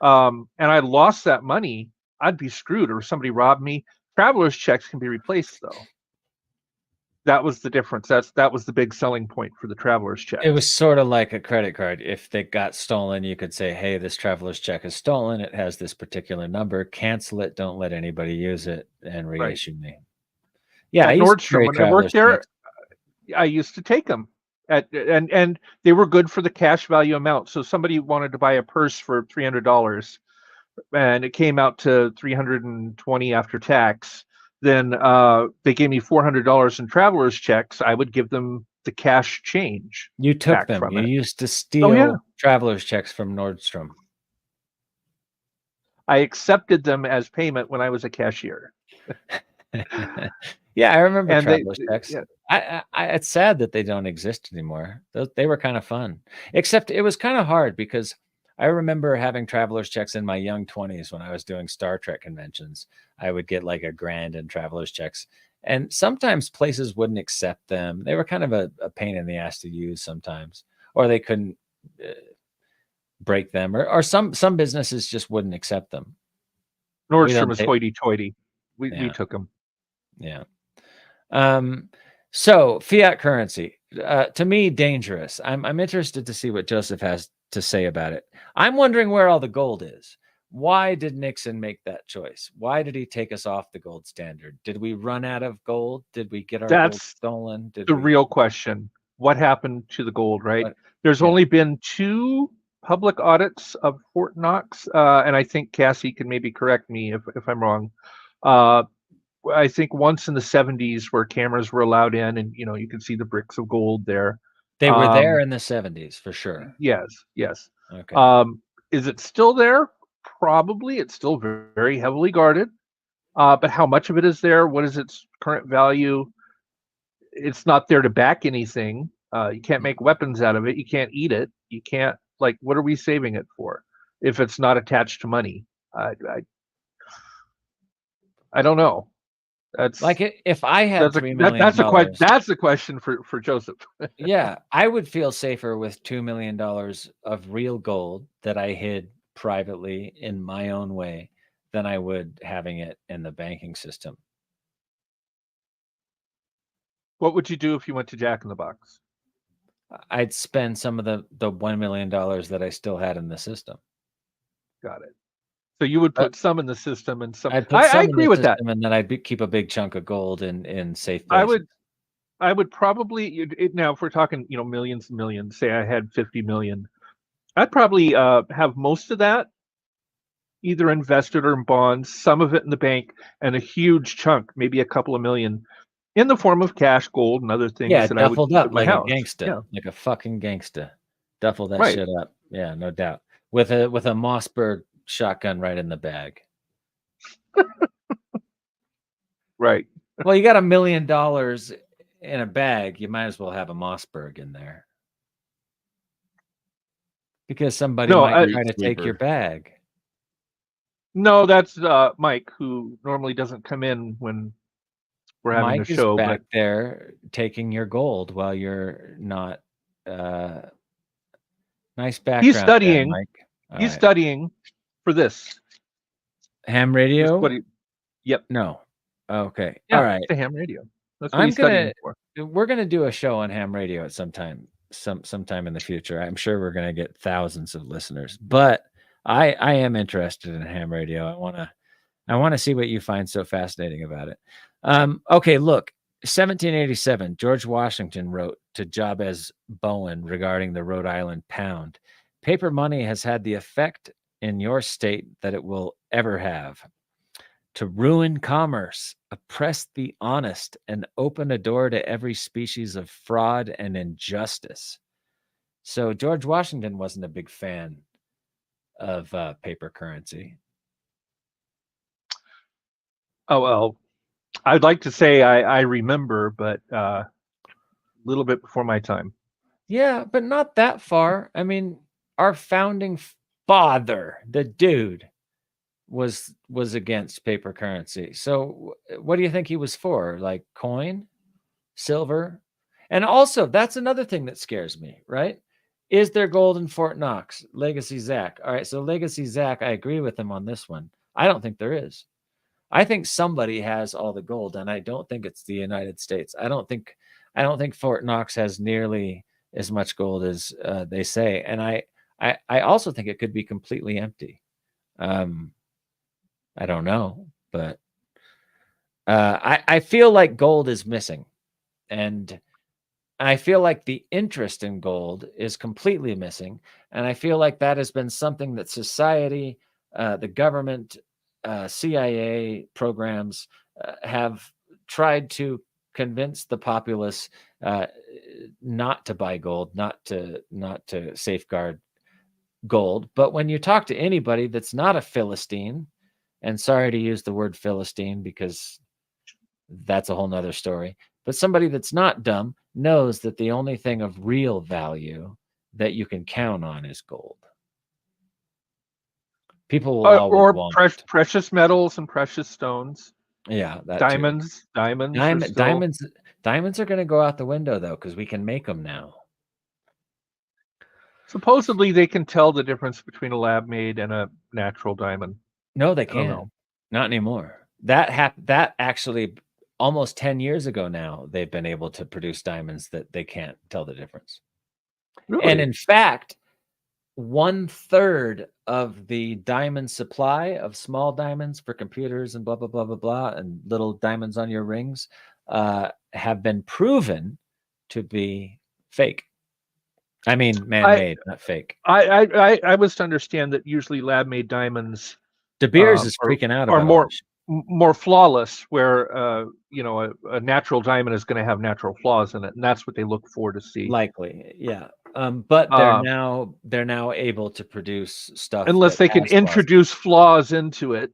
And I lost that money, I'd be screwed, or somebody robbed me. Traveler's checks can be replaced, though. That was the difference. That was the big selling point for the traveler's check. It was sort of like a credit card. If they got stolen, you could say, hey, this traveler's check is stolen. It has this particular number. Cancel it. Don't let anybody use it and reissue me. Yeah, at Nordstrom, when I worked there, I used to take them. And they were good for the cash value amount. So somebody wanted to buy a purse for $300 and it came out to $320 after tax. Then they gave me $400 in traveler's checks. I would give them the cash change. You took them. You used to steal traveler's checks from Nordstrom. I accepted them as payment when I was a cashier. Yeah, I remember traveler's checks. Yeah. It's sad that they don't exist anymore. They were kind of fun, except it was kind of hard because I remember having traveler's checks in my young 20s when I was doing Star Trek conventions. I would get like $1,000 in traveler's checks. And sometimes places wouldn't accept them. They were kind of a pain in the ass to use sometimes, or they couldn't break them, or some businesses just wouldn't accept them. Nordstrom was hoity-toity. We took them. Yeah. So fiat currency, to me, dangerous. I'm interested to see what Joseph has to say about it. I'm wondering where all the gold is. Why did Nixon make that choice? Why did he take us off the gold standard? Did we run out of gold? Did we get our gold stolen? Real question. What happened to the gold, right? There's only been 2 public audits of Fort Knox, and I think Catie can maybe correct me if I'm wrong. I think once in the 70s where cameras were allowed in and, you can see the bricks of gold there. They were there in the 70s for sure. Yes. Okay. Is it still there? Probably. It's still very, very heavily guarded. But how much of it is there? What is its current value? It's not there to back anything. You can't make weapons out of it. You can't eat it. You can't, like, what are we saving it for if it's not attached to money? I don't know. That's like if I had $3 million. That's a question for Joseph. Yeah, I would feel safer with $2 million of real gold that I hid privately in my own way than I would having it in the banking system. What would you do if you went to Jack in the Box? I'd spend some of the $1 million that I still had in the system. Got it. So you would put some in the system and some. I'd put some I agree with that. And then I'd keep a big chunk of gold in safe places. I would probably now if we're talking millions and millions. Say I had 50 million, I'd probably have most of that either invested or in bonds, some of it in the bank, and a huge chunk, maybe a couple of million, in the form of cash, gold, and other things. Yeah, that duffled I would up like a gangster, like a fucking gangster. Duffle that shit up. Yeah, no doubt. With a Mossberg shotgun right in the bag. Right. Well, you got $1 million in a bag, you might as well have a Mossberg in there. Because somebody might try to take your bag. No, that's Mike, who normally doesn't come in when we're having Mike a show. Is back there taking your gold while you're not. Nice background. He's studying. There, Mike. He's studying for this. Ham radio? Yep. No. Okay. Yeah, all right. It's a ham radio. That's what he's studying for. We're gonna do a show on ham radio at sometime in the future. I'm sure we're gonna get thousands of listeners, but I am interested in ham radio. I wanna see what you find so fascinating about it. Okay, look, 1787, George Washington wrote to Jabez Bowen regarding the Rhode Island pound. Paper money has had the effect in your state that it will ever have. To ruin commerce, oppress the honest, and open a door to every species of fraud and injustice. So George Washington wasn't a big fan of paper currency. Oh, well, I'd like to say I remember, but a little bit before my time. Yeah, but not that far. I mean, our founding father, the dude, was against paper currency. So what do you think he was for? Like coin, silver? And also, that's another thing that scares me, right? Is there gold in Fort Knox? Legacy Zach. All right, so Legacy Zach, I agree with him on this one. I don't think there is. I think somebody has all the gold, and I don't think it's the United States. I don't think Fort Knox has nearly as much gold as they say. And I also think it could be completely empty. I don't know, but I feel like gold is missing, and I feel like the interest in gold is completely missing, and I feel like that has been something that society, the government, CIA programs have tried to convince the populace not to buy gold, not to safeguard gold. But when you talk to anybody that's not a Philistine, and sorry to use the word Philistine because that's a whole nother story, but somebody that's not dumb knows that the only thing of real value that you can count on is gold. People will always want precious metals and precious stones. Yeah, diamonds. Diamonds are going to go out the window though, because we can make them now. Supposedly, they can tell the difference between a lab-made and a natural diamond. No, they can't. Not anymore. That actually, almost 10 years ago now, they've been able to produce diamonds that they can't tell the difference. Really? And in fact, 1/3 of the diamond supply of small diamonds for computers and blah, blah, blah, blah, blah, and little diamonds on your rings have been proven to be fake. I mean, man-made, not fake. I was to understand that usually lab-made diamonds, De Beers is freaking out about are more flawless, where a natural diamond is going to have natural flaws in it, and that's what they look for to see. Likely, yeah. But they're now able to produce stuff unless they can introduce flaws into it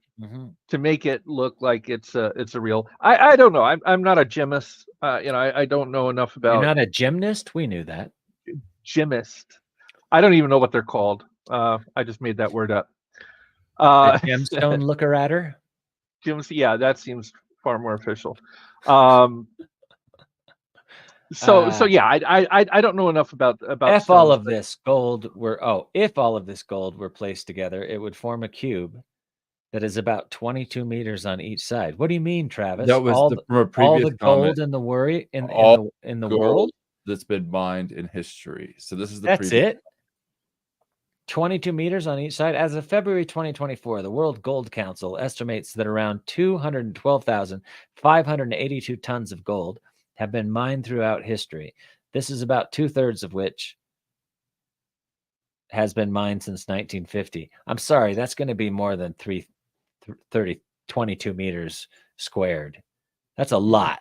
to make it look like it's a real. I don't know. I'm not a gymnast. I don't know enough about. You're not a gymnast? We knew that. Gymnast. I don't even know what they're called. I just made that word up. Gemstone looker at her. Yeah, that seems far more official. So yeah, I don't know enough about. If all of this gold were placed together, it would form a cube that is about 22 meters on each side. What do you mean, Travis? That was all the gold in the world that's been mined in history. So this is that's it. 22 meters on each side. As of February 2024, the World Gold Council estimates that around 212,582 tons of gold have been mined throughout history. This is about 2/3 of which has been mined since 1950. I'm sorry, that's going to be more than 22 meters squared. That's a lot.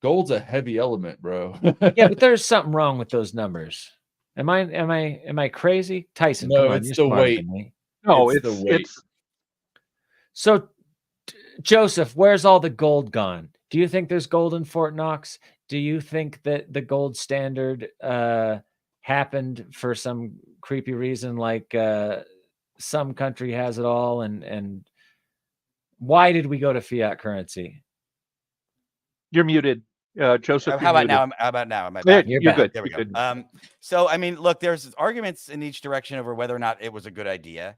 Gold's a heavy element, bro. Yeah, but there's something wrong with those numbers. Am I crazy? Tyson, no, come on, it's you're the smarter weight. than me. No, it's the weight. So, Joseph, where's all the gold gone? Do you think there's gold in Fort Knox? Do you think that the gold standard happened for some creepy reason, like some country has it all? And why did we go to fiat currency? You're muted. Joseph, how about now? How about now? Am I back? You're good. There we go. So I mean, look, there's arguments in each direction over whether or not it was a good idea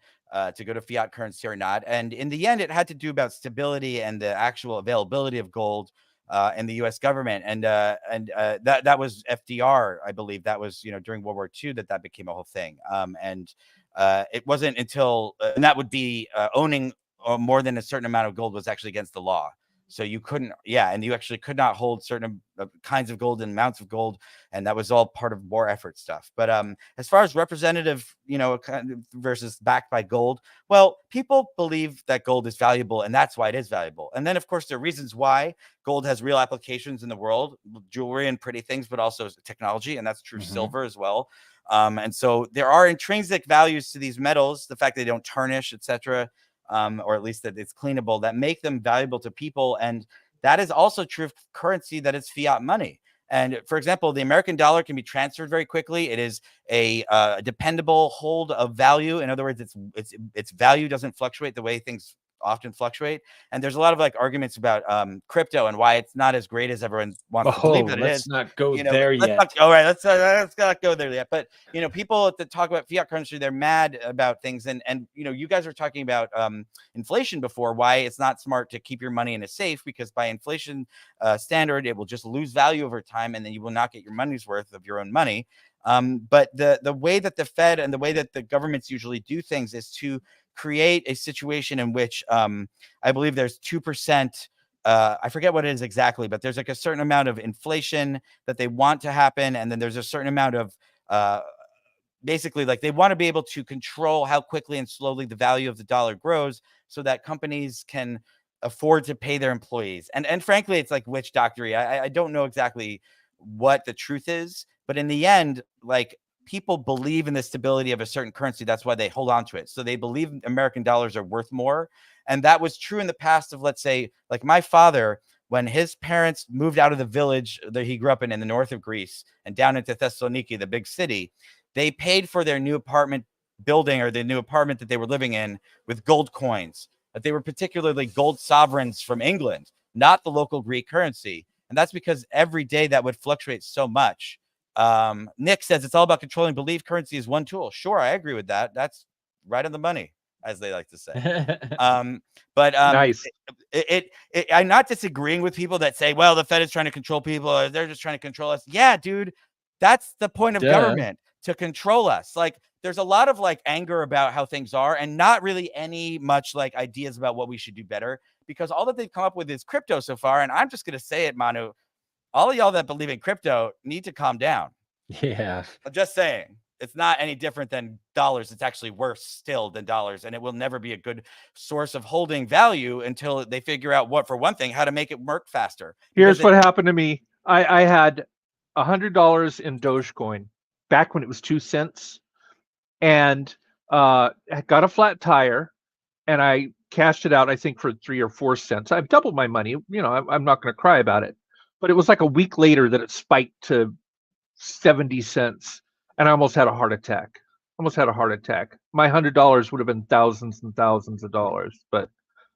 to go to fiat currency or not. And in the end, it had to do about stability and the actual availability of gold in the U.S. government. And that was FDR, I believe. That was during World War II that became a whole thing. And it wasn't until and that would be owning more than a certain amount of gold was actually against the law. So you couldn't, and you actually could not hold certain kinds of gold and amounts of gold, and that was all part of war effort stuff. But as far as representative, versus backed by gold, well, people believe that gold is valuable, and that's why it is valuable. And then, of course, there are reasons why gold has real applications in the world, jewelry and pretty things, but also technology, and that's true silver as well. And so there are intrinsic values to these metals, the fact they don't tarnish, etc. Or at least that it's cleanable, that make them valuable to people. And that is also true of currency that is fiat money. And for example, the American dollar can be transferred very quickly. It is a dependable hold of value. In other words, its value doesn't fluctuate the way things often fluctuate. And there's a lot of arguments about crypto and why it's not as great as everyone wants to believe that it is. Let's not go there yet. Let's not go there yet. But people that talk about fiat currency, they're mad about things. And you guys were talking about inflation before, why it's not smart to keep your money in a safe, because by inflation standard, it will just lose value over time, and then you will not get your money's worth of your own money. But the way that the Fed and the way that the governments usually do things is to create a situation in which I believe there's 2%. I forget what it is exactly, but there's a certain amount of inflation that they want to happen. And then there's a certain amount of basically they want to be able to control how quickly and slowly the value of the dollar grows so that companies can afford to pay their employees. And frankly, it's like witch doctory. I don't know exactly what the truth is, but in the end, people believe in the stability of a certain currency. That's why they hold on to it. So they believe American dollars are worth more. And that was true in the past of, let's say, my father, when his parents moved out of the village that he grew up in the north of Greece and down into Thessaloniki, the big city, they paid for their new apartment building or the new apartment that they were living in with gold coins. But they were particularly gold sovereigns from England, not the local Greek currency. And that's because every day that would fluctuate so much. Nick says it's all about controlling belief. Currency is one tool. Sure, I agree with that. That's right on the money, as they like to say. But nice. I'm not disagreeing with people that say, well, the Fed is trying to control people, or they're just trying to control us. Yeah, dude, that's the point of government, to control us. There's a lot of anger about how things are, and not really any much ideas about what we should do better, because all that they've come up with is crypto so far. And I'm just going to say it, Manu. All of y'all that believe in crypto need to calm down. Yeah. I'm just saying, it's not any different than dollars. It's actually worse still than dollars. And it will never be a good source of holding value until they figure out how to make it work faster. Here's what happened to me. I had $100 in Dogecoin. back when it was 2 cents, and I got a flat tire, and I cashed it out, I think, for 3 or 4 cents. I've doubled my money. I'm not going to cry about it. But it was like a week later that it spiked to 70 cents, and I almost had a heart attack. My $100 would have been thousands and thousands of dollars, but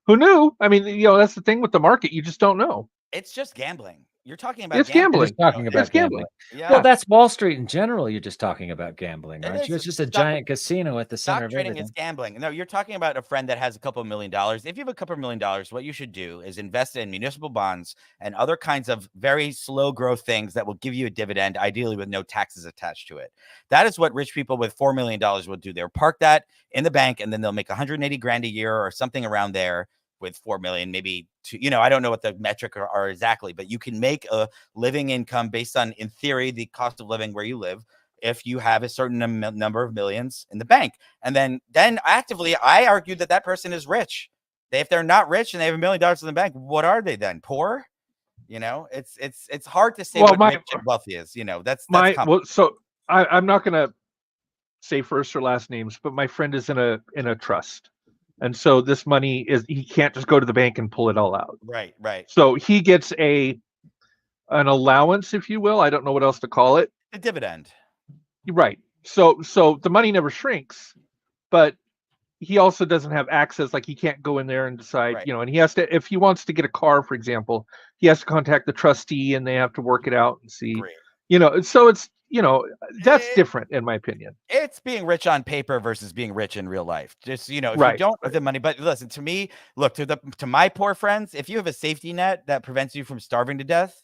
who knew? I mean, that's the thing with the market. You just don't know. It's just gambling. You're talking about gambling. Just talking about gambling. Yeah. Well, that's Wall Street in general. You're just talking about gambling, aren't you? It's just a Stock giant casino at the center of trading everything. is gambling. No, you're talking about a friend that has a couple $1 million. If you have a couple $1 million, what you should do is invest in municipal bonds and other kinds of very slow growth things that will give you a dividend, ideally with no taxes attached to it. That is what rich people with $4 million will do. They'll park that in the bank, and then they'll make 180 grand a year or something around there. With 4 million, maybe I don't know what the metric are exactly, but you can make a living income based on, in theory, the cost of living where you live if you have a certain number of millions in the bank. And then actively, I argue that person is rich. If they're not rich and they have $1 million in the bank, what are they then? Poor? It's hard to say what rich and wealthy is. That's so I'm not going to say first or last names, but my friend is in a trust. And so this money he can't just go to the bank and pull it all out. Right. So he gets an allowance, if you will. I don't know what else to call it. A dividend. Right. So the money never shrinks, but he also doesn't have access. Like, he can't go in there and decide, and he has to, if he wants to get a car, for example, he has to contact the trustee and they have to work it out and see, so it's, that's different in my opinion. It's being rich on paper versus being rich in real life. Just, if you don't have the money, but listen to me, look to my poor friends, if you have a safety net that prevents you from starving to death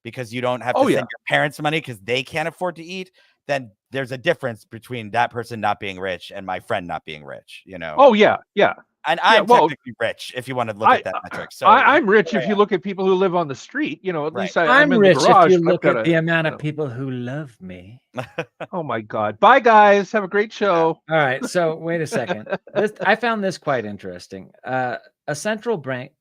because you don't have to send your parents money because they can't afford to eat, then there's a difference between that person not being rich and my friend not being rich, Oh yeah. And I'm technically rich if you want to look at that metric. So I'm rich if you look at people who live on the street. At least I'm in rich the garage, if you look at the amount of people who love me. Oh my God. Bye guys. Have a great show. All right. So wait a second. I found this quite interesting. A central bank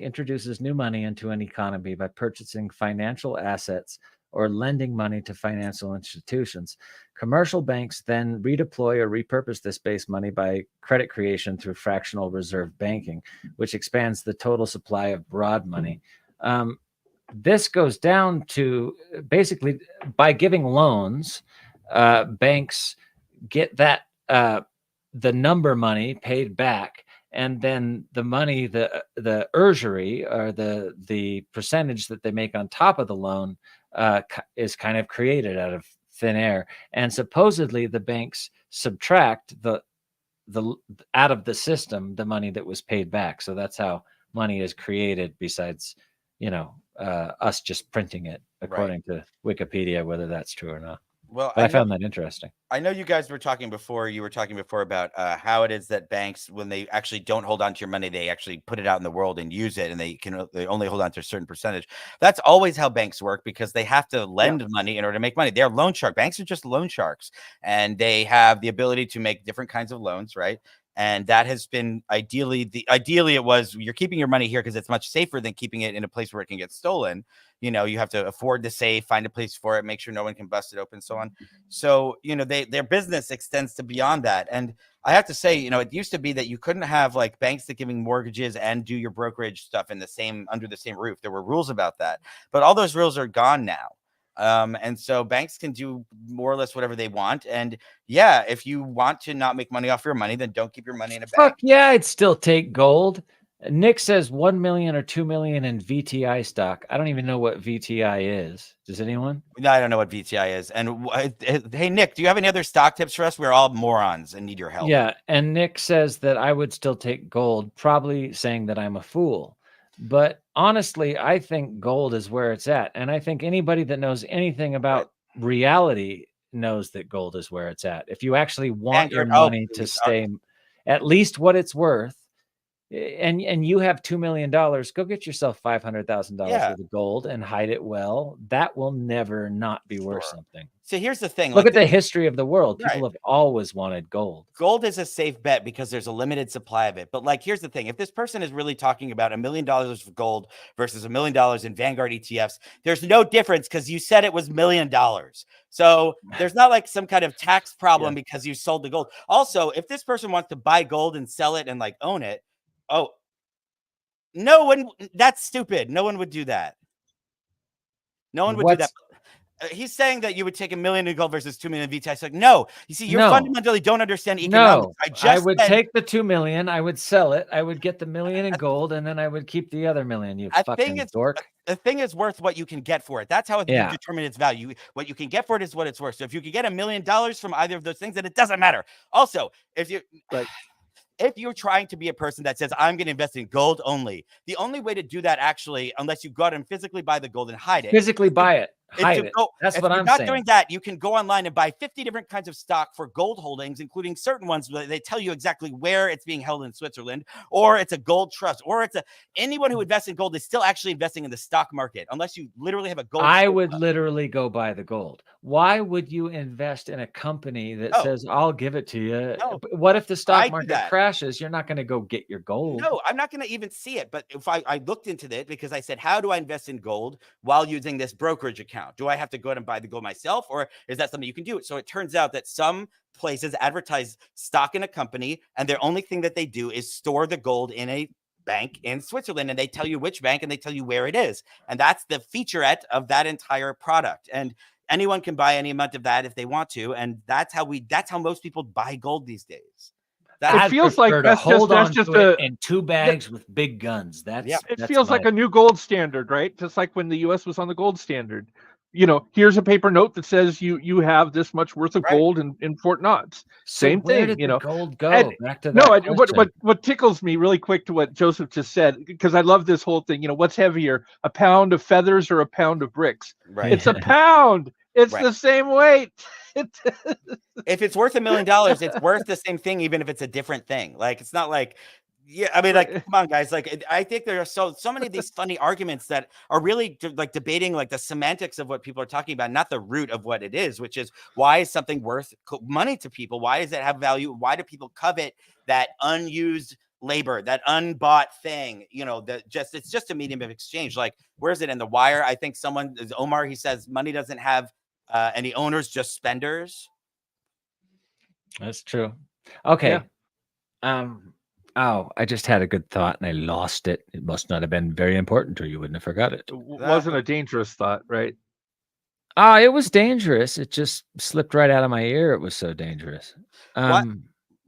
introduces new money into an economy by purchasing financial assets or lending money to financial institutions. Commercial banks then redeploy or repurpose this base money by credit creation through fractional reserve banking, which expands the total supply of broad money. This goes down to basically by giving loans, banks get that the number money paid back, and then the money, the usury or the percentage that they make on top of the loan is kind of created out of thin air. And supposedly the banks subtract the out of the system the money that was paid back. So that's how money is created, besides us just printing it, according to Wikipedia, whether that's true or not. Well, I found that interesting. I know you guys were talking before. You were talking before about how it is that banks, when they actually don't hold on to your money, they actually put it out in the world and use it, and they only hold on to a certain percentage. That's always how banks work, because they have to lend money in order to make money. They're loan shark. Banks are just loan sharks, and they have the ability to make different kinds of loans, right? And that has been ideally it was, you're keeping your money here because it's much safer than keeping it in a place where it can get stolen. You have to afford the safe, find a place for it, make sure no one can bust it open, so on. So, their business extends to beyond that. And I have to say, it used to be that you couldn't have like banks that giving mortgages and do your brokerage stuff under the same roof. There were rules about that, but all those rules are gone now. And so banks can do more or less whatever they want. And yeah, if you want to not make money off your money, then don't keep your money in a bank. Fuck yeah, I'd still take gold. Nick says 1 million or 2 million in VTI stock. I don't even know what VTI is. Does anyone? No, I don't know what VTI is. And hey, Nick, do you have any other stock tips for us? We're all morons and need your help. Yeah. And Nick says that I would still take gold, probably saying that I'm a fool. But honestly, I think gold is where it's at. And I think anybody that knows anything about reality knows that gold is where it's at. If you actually want your money to stay at least what it's worth, and you have $2 million, go get yourself $500,000 worth of gold and hide it well. That will never not be worth something. So here's the thing. Look at the history of the world. People have always wanted gold. Gold is a safe bet because there's a limited supply of it. But like, here's the thing. If this person is really talking about $1 million of gold versus $1 million in Vanguard ETFs, there's no difference because you said it was $1 million. So there's not like some kind of tax problem because you sold the gold. Also, if this person wants to buy gold and sell it and like own it, no one, that's stupid. No one would do that. No one would do that. He's saying that you would take $1 million in gold versus 2 million in VTI. Like, no, you see, you fundamentally don't understand economics. I would take the 2 million. I would sell it. I would get the $1 million in gold, and then I would keep the other $1 million. You fucking dork. The thing is worth what you can get for it. That's how you determine its value. What you can get for it is what it's worth. So if you could get $1 million from either of those things, then it doesn't matter. Also, if you're trying to be a person that says, I'm going to invest in gold only, the only way to do that actually, unless you go out and physically buy the gold and hide it. Physically buy it. Hide it. That's what I'm saying. If you're not doing that, you can go online and buy 50 different kinds of stock for gold holdings, including certain ones where they tell you exactly where it's being held in Switzerland, or it's a gold trust, or it's anyone who invests in gold is still actually investing in the stock market, unless you literally have a gold. I would literally go buy the gold. Why would you invest in a company that says, I'll give it to you? No, what if the stock market crashes? You're not going to go get your gold. No, I'm not going to even see it. But if I looked into it because I said, how do I invest in gold while using this brokerage account? Do I have to go out and buy the gold myself, or is that something you can do? So it turns out that some places advertise stock in a company, and their only thing that they do is store the gold in a bank in Switzerland, and they tell you which bank and they tell you where it is. And that's the featurette of that entire product. And anyone can buy any amount of that if they want to. And that's how most people buy gold these days. It feels like that's just in 2 bags with big guns. It feels like a new gold standard, right? Just like when the U.S. was on the gold standard. You know, here's a paper note that says you have this much worth of gold in Fort Knox. Same thing, you know. Gold go back to that. What tickles me really quick to what Joseph just said, because I love this whole thing. You know, what's heavier, a pound of feathers or a pound of bricks? Right. It's a pound. It's the same weight. If it's worth $1 million, it's worth the same thing, even if it's a different thing. Like, it's not like, I mean, like, come on, guys. Like, I think there are so many of these funny arguments that are really like debating like the semantics of what people are talking about, not the root of what it is, which is, why is something worth money to people? Why does it have value? Why do people covet that unused labor, that unbought thing? You know, it's just a medium of exchange. Like, where is it in The Wire? I think Omar, he says money doesn't have any owners, just spenders. That's true. Okay. Yeah. I just had a good thought and I lost it. It must not have been very important, or you wouldn't have forgot it. It wasn't a dangerous thought, right? It was dangerous. It just slipped right out of my ear. It was so dangerous. Why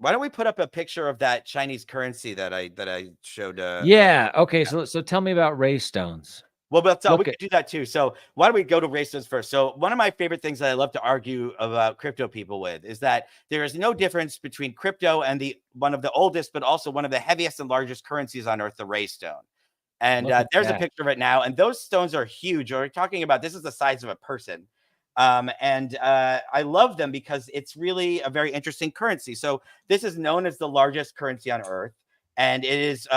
don't we put up a picture of that Chinese currency that I showed? Yeah. Okay. So tell me about ray stones. Well, we can do that too. So why don't we go to ray stones first? So one of my favorite things that I love to argue about crypto people with is that there is no difference between crypto and one of the oldest, but also one of the heaviest and largest currencies on earth, the ray stone. And there's a picture of it now. And those stones are huge. We're talking about, this is the size of a person. I love them because it's really a very interesting currency. So this is known as the largest currency on earth. And it is,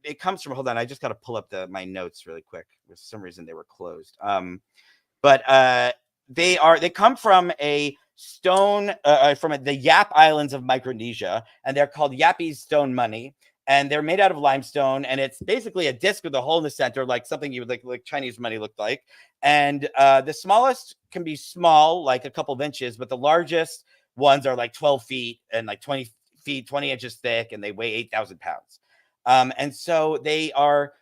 it comes from, hold on, I just got to pull up my notes really quick. For some reason they were closed. But they come from a stone, from the Yap Islands of Micronesia, and they're called Yapese stone money. And they're made out of limestone, and it's basically a disc with a hole in the center, like something you would like Chinese money looked like. And the smallest can be small, like a couple of inches, but the largest ones are like 12 feet and like 20 feet, 20 inches thick, and they weigh 8,000 pounds. And so they are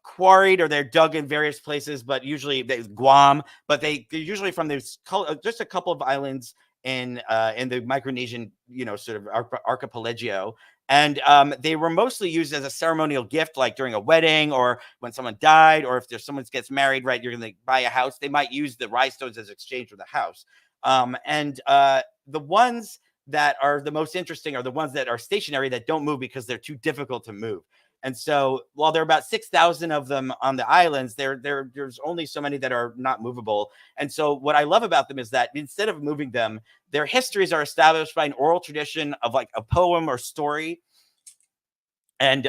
quarried, or they're dug in various places, but usually Guam, but they're usually from just a couple of islands in the Micronesian, sort of archipelago. And they were mostly used as a ceremonial gift, like during a wedding or when someone died, or if there's someone gets married, right, you're going to buy a house. They might use the rhinestones as exchange for the house. The ones that are the most interesting are the ones that are stationary, that don't move because they're too difficult to move. And so while there are about 6,000 of them on the islands, there's only so many that are not movable. And so what I love about them is that instead of moving them, their histories are established by an oral tradition of like a poem or story. And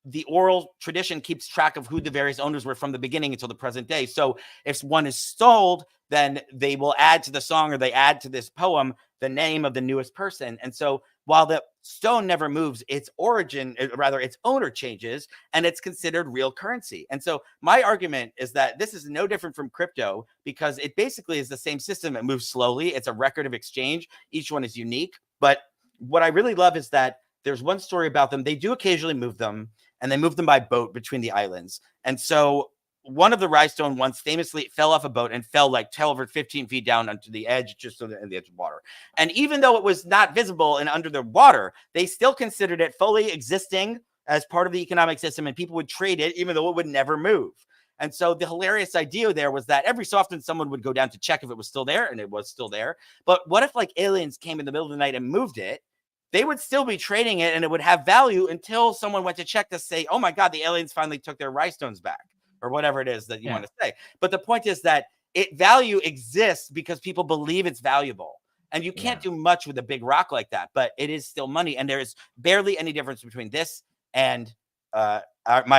the oral tradition keeps track of who the various owners were from the beginning until the present day. So if one is sold, then they will add to the song, or they add to this poem the name of the newest person. And so while the stone never moves, its origin, rather its owner changes, and it's considered real currency. And so my argument is that this is no different from crypto, because it basically is the same system. It moves slowly. It's a record of exchange. Each one is unique. But what I really love is that there's one story about them. They do occasionally move them, and they move them by boat between the islands. And so one of the rhinestone ones famously fell off a boat and fell like 12 or 15 feet down onto the edge, just on the edge of water. And even though it was not visible and under the water, they still considered it fully existing as part of the economic system, and people would trade it even though it would never move. And so the hilarious idea there was that every so often someone would go down to check if it was still there, and it was still there. But what if like aliens came in the middle of the night and moved it? They would still be trading it, and it would have value until someone went to check to say, oh my God, the aliens finally took their rhinestones back, or whatever it is that you want to say. But the point is that value exists because people believe it's valuable. And you can't do much with a big rock like that, but it is still money. And there is barely any difference between this and my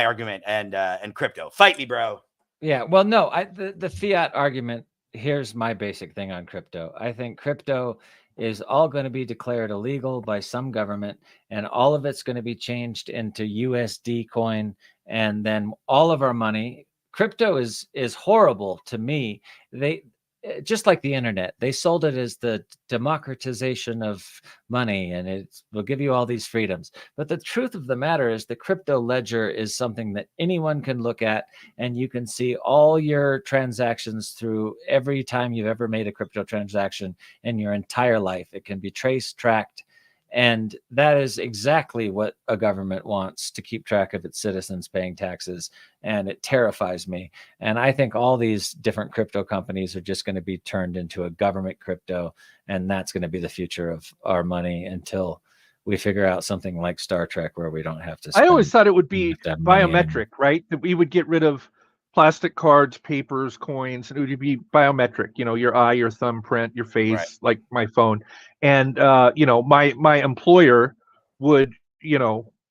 argument and crypto. Fight me, bro. Yeah, well, no, the fiat argument, here's my basic thing on crypto. I think crypto is all going to be declared illegal by some government, and all of it's going to be changed into USD coin, and then all of our money. Crypto is horrible to me. They, just like the internet, they sold it as the democratization of money, and it will give you all these freedoms. But the truth of the matter is the crypto ledger is something that anyone can look at, and you can see all your transactions through every time you've ever made a crypto transaction in your entire life. It can be traced, tracked, and that is exactly what a government wants, to keep track of its citizens paying taxes. And it terrifies me. And I think all these different crypto companies are just going to be turned into a government crypto. And that's going to be the future of our money until we figure out something like Star Trek, where we don't have to. I always thought it would be biometric, right? That we would get rid of plastic cards, papers, coins, and it would be biometric, your eye, your thumbprint, your face, right, like my phone. And, my employer would,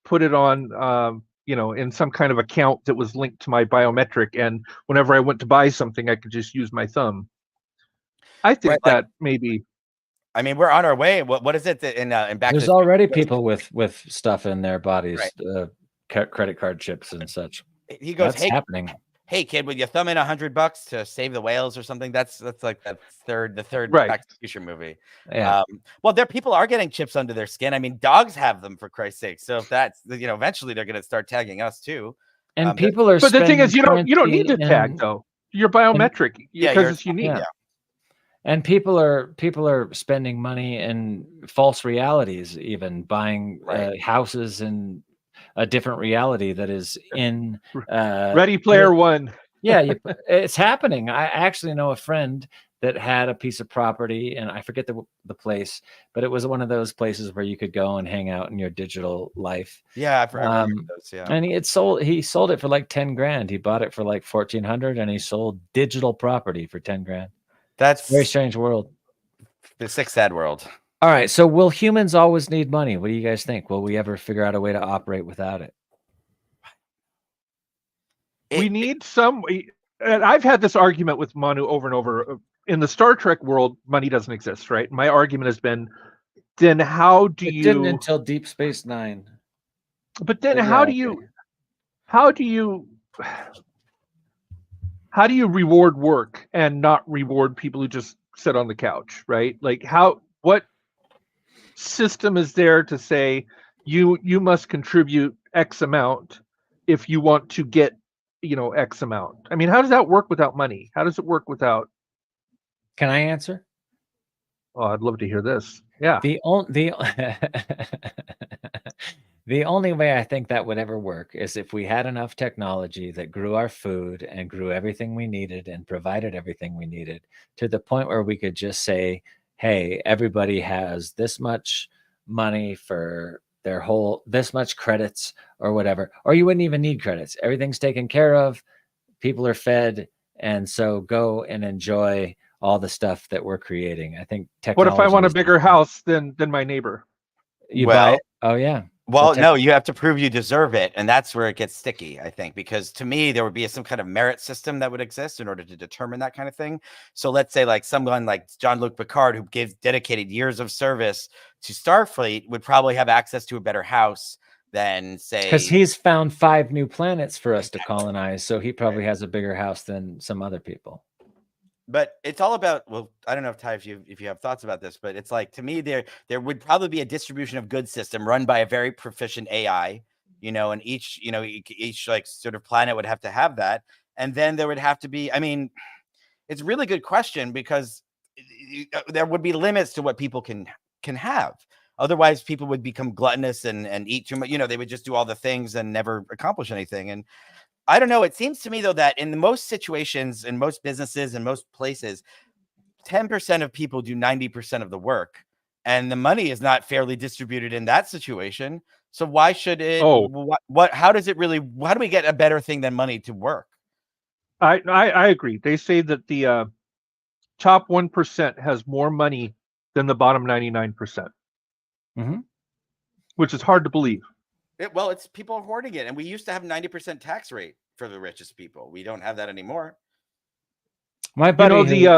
put it on, in some kind of account that was linked to my biometric. And whenever I went to buy something, I could just use my thumb. I think that maybe. I mean, we're on our way. What is it that in back? There's already people with stuff in their bodies, right, credit card chips and such. He goes, "Hey, happening. Hey kid, would you thumb in $100 to save the whales or something?" That's like the third right. Back to the Future movie. Yeah. Well, people are getting chips under their skin. I mean, dogs have them, for Christ's sake. So if that's, eventually they're going to start tagging us too. And people are. But the thing is, you don't need to tag though. You're biometric because it's unique. Yeah. And people are spending money in false realities, even buying houses in a different reality that is in Ready Player One. Yeah, it's happening. I actually know a friend that had a piece of property, and I forget the place, but it was one of those places where you could go and hang out in your digital life. Yeah, I remember those. Yeah, and he sold it for like 10 grand. He bought it for like 1,400, and he sold digital property for 10 grand. That's a very strange world. The sick, sad world. All right. So will humans always need money? What do you guys think? Will we ever figure out a way to operate without it? We need some. And I've had this argument with Manu over and over. In the Star Trek world, money doesn't exist, right? My argument has been, then how do you? It didn't until Deep Space Nine. But then how do you reward work and not reward people who just sit on the couch, right? Like what system is there to say you must contribute X amount if you want to get, X amount? I mean, how does that work without money? How does it work without? Can I answer? Oh, I'd love to hear this. Yeah. The only way I think that would ever work is if we had enough technology that grew our food and grew everything we needed and provided everything we needed, to the point where we could just say, hey, everybody has this much money for this much credits or whatever, or you wouldn't even need credits. Everything's taken care of. People are fed. And so go and enjoy all the stuff that we're creating. I think technology. What if I want a bigger house than my neighbor? Buy it? Oh yeah. Well, no, you have to prove you deserve it, and that's where it gets sticky, I think, because to me there would be some kind of merit system that would exist in order to determine that kind of thing. So let's say like someone like Jean-Luc Picard, who gives dedicated years of service to Starfleet, would probably have access to a better house than, say, because he's found 5 new planets for us to colonize, so he probably has a bigger house than some other people. But it's all about, well, I don't know if Ty, if you have thoughts about this, but it's like, to me, there would probably be a distribution of goods system run by a very proficient AI, and each like sort of planet would have to have that. And then there would have to be, I mean, it's a really good question, because there would be limits to what people can have. Otherwise, people would become gluttonous and eat too much. They would just do all the things and never accomplish anything. And I don't know. It seems to me, though, that in most situations, in most businesses, in most places, 10% of people do 90% of the work, and the money is not fairly distributed in that situation. So why should it? How does it really? How do we get a better thing than money to work? I agree. They say that the top 1% has more money than the bottom 99%, which is hard to believe. Well, it's people hoarding it, and we used to have 90% tax rate for the richest people. We don't have that anymore. My buddy,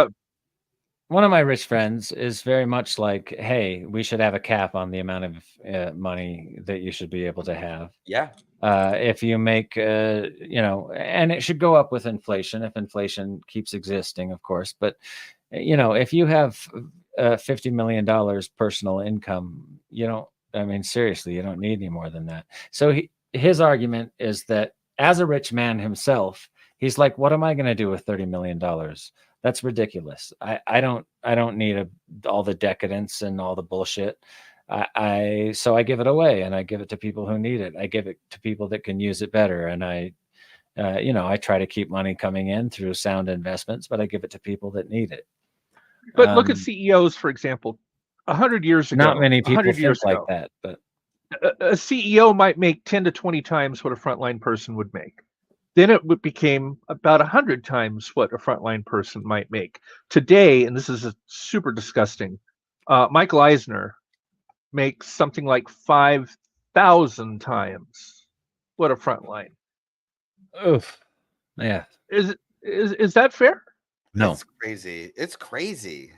one of my rich friends, is very much like, hey, we should have a cap on the amount of money that you should be able to have. Yeah. If you make, and it should go up with inflation if inflation keeps existing, of course. But, if you have $50 million personal income, seriously, you don't need any more than that. So his argument is that as a rich man himself, he's like, what am I going to do with $30 million? That's ridiculous. I don't need all the decadence and all the bullshit. So I give it away, and I give it to people who need it. I give it to people that can use it better. And I try to keep money coming in through sound investments, but I give it to people that need it. But look at CEOs, for example. 100 years ago, not many people think like that, but a CEO might make 10 to 20 times what a frontline person would make. Then it became about 100 times what a frontline person might make. Today, and this is super disgusting, Michael Eisner makes something like 5,000 times what a frontline. Oof. Yeah. Is that fair? No. It's crazy. It's crazy.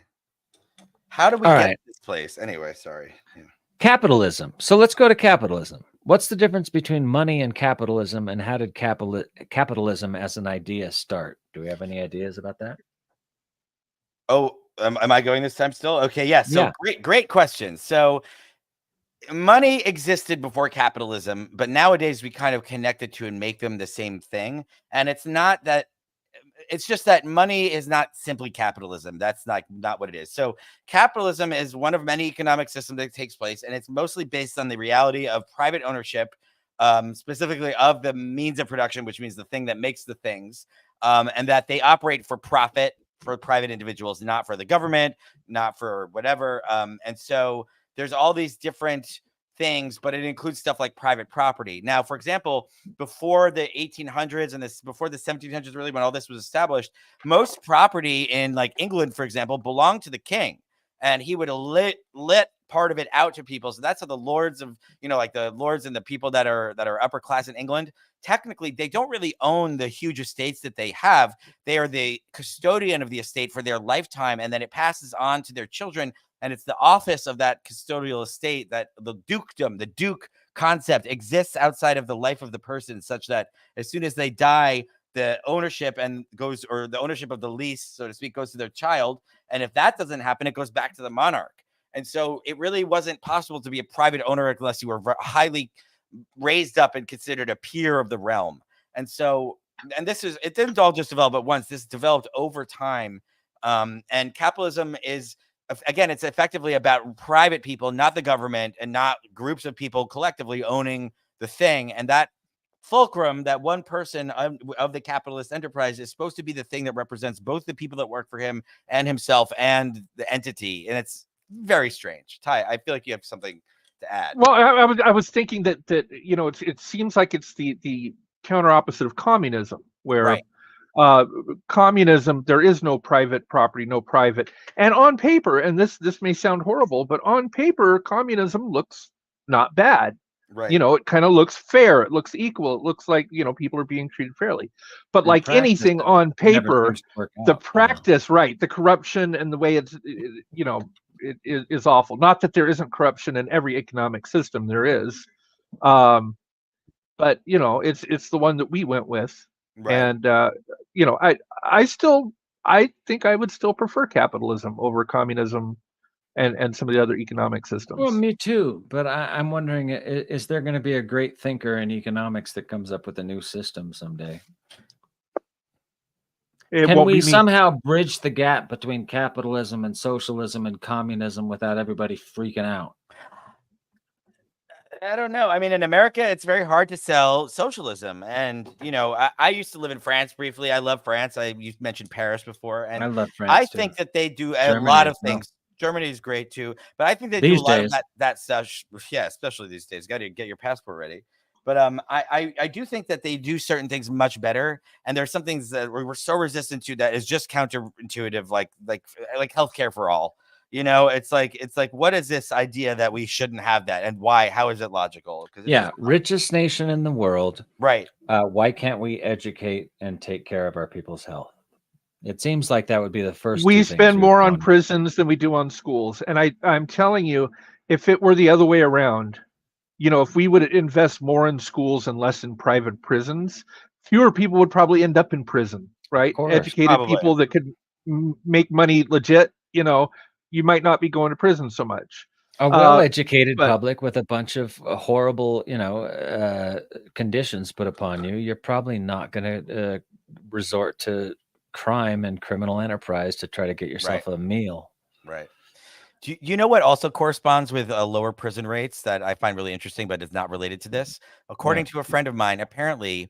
How do we get this place? Anyway, sorry. Yeah. Capitalism. So let's go to capitalism. What's the difference between money and capitalism, and how did capitalism as an idea start? Do we have any ideas about that? Oh, am I going this time still? Okay, yeah. So great question. So money existed before capitalism, but nowadays we kind of connect the two and make them the same thing. And it's not that. It's just that money is not simply capitalism. That's not what it is. So capitalism is one of many economic systems that takes place, and it's mostly based on the reality of private ownership, specifically of the means of production, which means the thing that makes the things, and that they operate for profit for private individuals, not for the government, not for whatever. And so there's all these different things, but it includes stuff like private property. Now, for example, before the 1800s and before the 1700s, really, when all this was established, most property in like England, for example, belonged to the king, and he would let part of it out to people. So that's how the lords of, like the lords and the people that are upper class in England, technically they don't really own the huge estates that they have. They are the custodian of the estate for their lifetime, and then it passes on to their children. And it's the office of that custodial estate, that the dukedom, the duke concept exists outside of the life of the person, such that as soon as they die, the ownership the ownership of the lease, so to speak, goes to their child. And if that doesn't happen, it goes back to the monarch. And so it really wasn't possible to be a private owner unless you were highly raised up and considered a peer of the realm. And so, it didn't all just develop at once. This developed over time. And capitalism is, again, it's effectively about private people, not the government, and not groups of people collectively owning the thing. And that fulcrum, that one person of the capitalist enterprise, is supposed to be the thing that represents both the people that work for him and himself and the entity. And it's very strange. Ty, I feel like you have something to add. Well, I was thinking that it seems like it's the counter opposite of communism, where communism, there is no private property, no private. And on paper, and this may sound horrible, but on paper, communism looks not bad. Right. You know, it kind of looks fair. It looks equal. It looks like, you know, people are being treated fairly. But In like practice, anything it on never paper, seems to work the out, practice, right, the corruption and the way it's, you know, it is awful. Not that there isn't corruption in every economic system, there is. But you know, it's the one that we went with. Right. And you know, I think I would still prefer capitalism over communism and some of the other economic systems. Well, me too. But I'm wondering, is there going to be a great thinker in economics that comes up with a new system someday? Can we somehow bridge the gap between capitalism and socialism and communism without everybody freaking out? I don't know. I mean, in America, it's very hard to sell socialism. And, you know, I used to live in France briefly. I love France. You mentioned Paris before. And I love France. I think that they do a lot of things. Germany is great too. But I think they do a lot of that stuff. Yeah, especially these days. Got to get your passport ready. But I do think that they do certain things much better. And there's some things that we're so resistant to that is just counterintuitive, like healthcare for all. You know, it's like, what is this idea that we shouldn't have that, and why? How is it logical? Yeah, richest nation in the world, right? Why can't we educate and take care of our people's health? It seems like that would be the first. We spend more on prisons than we do on schools, and I'm telling you, if it were the other way around, you know, if we would invest more in schools and less in private prisons, fewer people would probably end up in prison, right? Educated people that could make money legit, you know. You might not be going to prison so much. A well-educated public with a bunch of horrible, you know, conditions put upon you, you're probably not going to resort to crime and criminal enterprise to try to get yourself a meal. Right. Do you know what also corresponds with lower prison rates that I find really interesting, but it's not related to this? According to a friend of mine, apparently,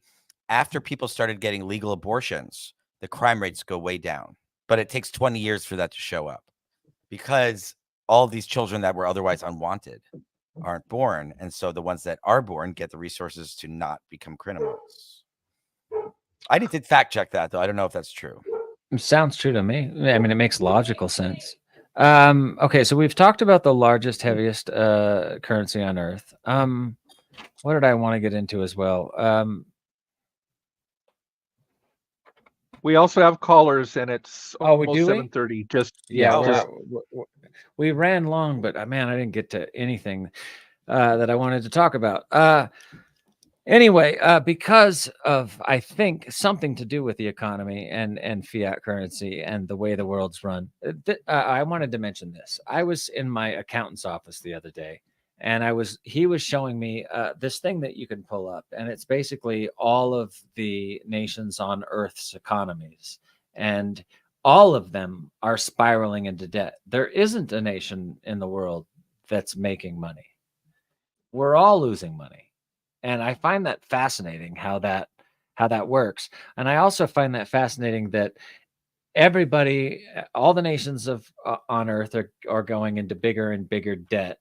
after people started getting legal abortions, the crime rates go way down. But it takes 20 years for that to show up, because all these children that were otherwise unwanted aren't born. And so the ones that are born get the resources to not become criminals. I need to fact check that, though. I don't know if that's true. It sounds true to me. I mean, it makes logical sense. Okay, so we've talked about the largest, heaviest currency on Earth. What did I want to get into as well? We also have callers, and it's almost 7:30. Just we ran long, but man, I didn't get to anything that I wanted to talk about. Anyway, because of, I think, something to do with the economy and fiat currency and the way the world's run, I wanted to mention this. I was in my accountant's office the other day, and he was showing me this thing that you can pull up, and it's basically all of the nations on Earth's economies, and all of them are spiraling into debt. There isn't a nation in the world that's making money. We're all losing money. And I find that fascinating how that works. And I also find that fascinating that everybody, all the nations on Earth are going into bigger and bigger debt.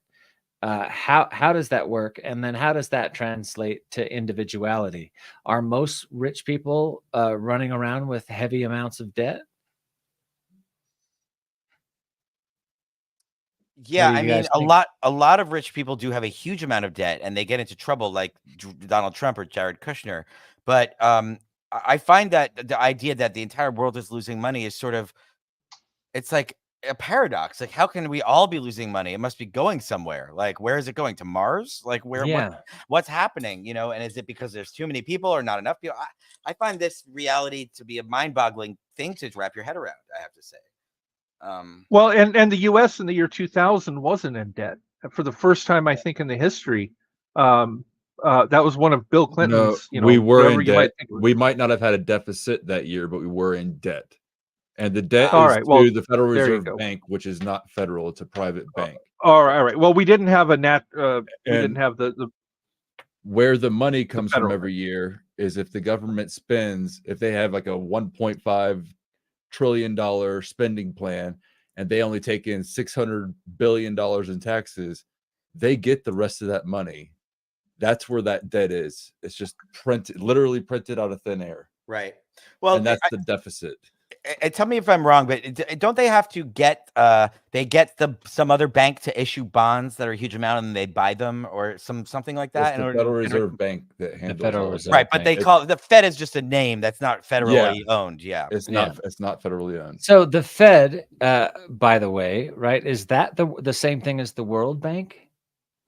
How does that work? And then how does that translate to individuality? Are most rich people running around with heavy amounts of debt? Yeah, I mean, a lot of rich people do have a huge amount of debt, and they get into trouble like Donald Trump or Jared Kushner. But I find that the idea that the entire world is losing money is sort of, it's like a paradox. Like, how can we all be losing money? It must be going somewhere. Like, where is it going? To Mars? Like, what's happening? You know, and is it because there's too many people or not enough people? I find this reality to be a mind-boggling thing to wrap your head around, I have to say. Well, and the U.S. in the year 2000 wasn't in debt for the first time, I think, in the history. That was one of Bill Clinton's. No, we were in debt. We might not have had a deficit that year, but we were in debt, and the debt is to the Federal Reserve Bank, which is not federal; it's a private bank. All right. Well, we didn't have we didn't have the where the money comes from every year is if the government spends, if they have like a $1.5 trillion spending plan and they only take in $600 billion in taxes, they get the rest of that money. That's where that debt is. It's just literally printed out of thin air. Right. Well, and that's the deficit. tell me if I'm wrong, but don't they have to get some other bank to issue bonds that are a huge amount and they buy them or something like that? It's the Federal Reserve Bank that handles Federal all Reserve right, but Bank. they call the Fed is just a name that's not federally owned. Yeah, it's not federally owned. So the Fed, by the way, right? Is that the same thing as the World Bank?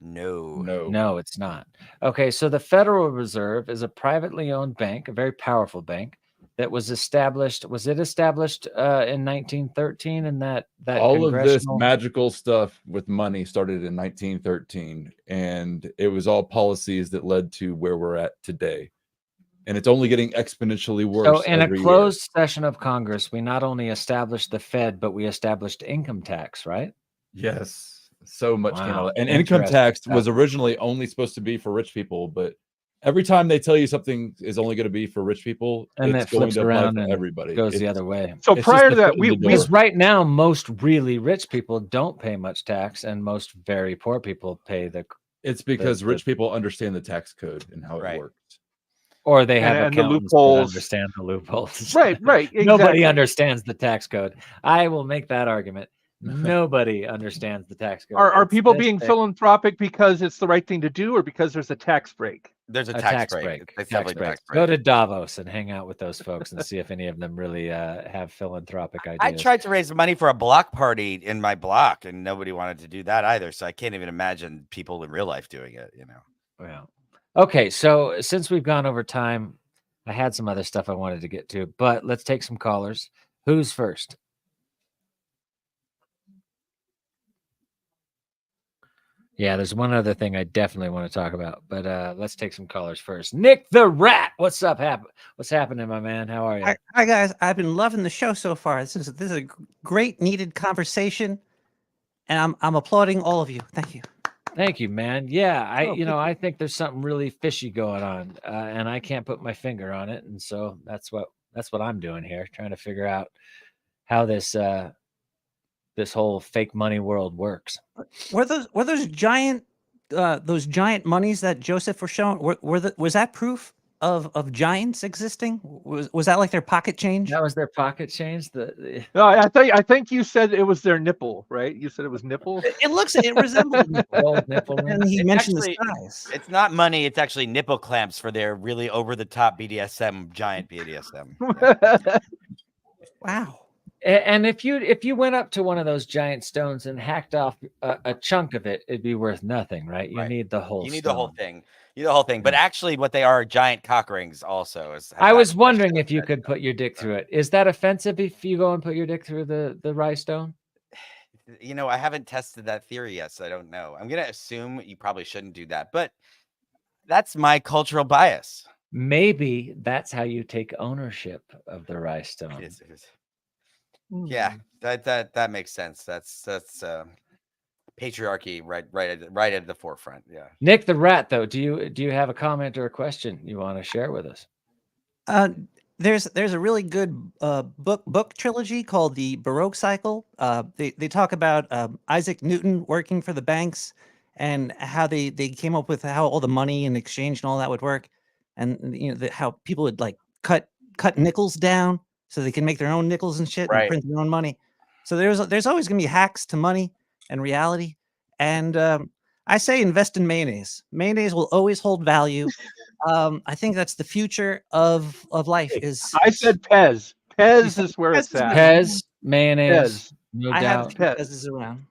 No, it's not. Okay, so the Federal Reserve is a privately owned bank, a very powerful bank that was established. Was it established in 1913? And that all of this magical stuff with money started in 1913, and it was all policies that led to where we're at today. And it's only getting exponentially worse. So in a closed session of Congress, we not only established the Fed, but we established income tax, right? Yes. So much came out. And income tax was originally only supposed to be for rich people, but every time they tell you something is only going to be for rich people, and it's going to apply for everybody. Goes the other way. So prior to that, because right now most really rich people don't pay much tax, and most very poor people pay the. It's because rich people understand the tax code and how it works, or they have and the accountants loopholes. that understand the loopholes. Right. Exactly. Nobody understands the tax code. I will make that argument. Nobody understands the tax code. Are people being philanthropic because it's the right thing to do, or because there's a tax break? There's a tax break. Tax break. Go to Davos and hang out with those folks and see if any of them really have philanthropic ideas. I tried to raise money for a block party in my block, and nobody wanted to do that either. So I can't even imagine people in real life doing it. Well, okay. So since we've gone over time, I had some other stuff I wanted to get to, but let's take some callers. Who's first? Yeah, there's one other thing I definitely want to talk about, but let's take some callers first. Nick the Rat, what's up? What's happening, my man? How are you? Hi guys. I've been loving the show so far. This is a great, needed conversation, and I'm applauding all of you. Thank you. Thank you, man. Yeah, I think there's something really fishy going on, and I can't put my finger on it, and so that's what I'm doing here, trying to figure out how this whole fake money world works. Were those giant monies that Joseph was showing? Was that proof of giants existing? Was that like their pocket change? That was their pocket change. No, I think you said it was their nipple, right? You said it was nipple. It resembles nipple. And he mentioned the size. It's not money. It's actually nipple clamps for their really over the top BDSM, giant BDSM. Wow. And if you went up to one of those giant stones and hacked off a chunk of it, it'd be worth nothing, right? You need the whole. You need the whole thing. But actually, what they are giant cock rings. Also, I was wondering if you could put your dick through it. Is that offensive if you go and put your dick through the rye stone? I haven't tested that theory yet, so I don't know. I'm gonna assume you probably shouldn't do that, but that's my cultural bias. Maybe that's how you take ownership of the rye stone. Yeah, that makes sense. That's patriarchy right at the forefront. Yeah. Nick the Rat, though, do you have a comment or a question you want to share with us? There's a really good book trilogy called the Baroque Cycle. They talk about Isaac Newton working for the banks and how they came up with how all the money and exchange and all that would work, and how people would like cut nickels down so they can make their own nickels and shit and print their own money. So there's always gonna be hacks to money and reality. And I say invest in mayonnaise. Mayonnaise will always hold value. I think that's the future of life. I said Pez. Pez is where it's at. Pez, mayonnaise, no I doubt. have Pez's around.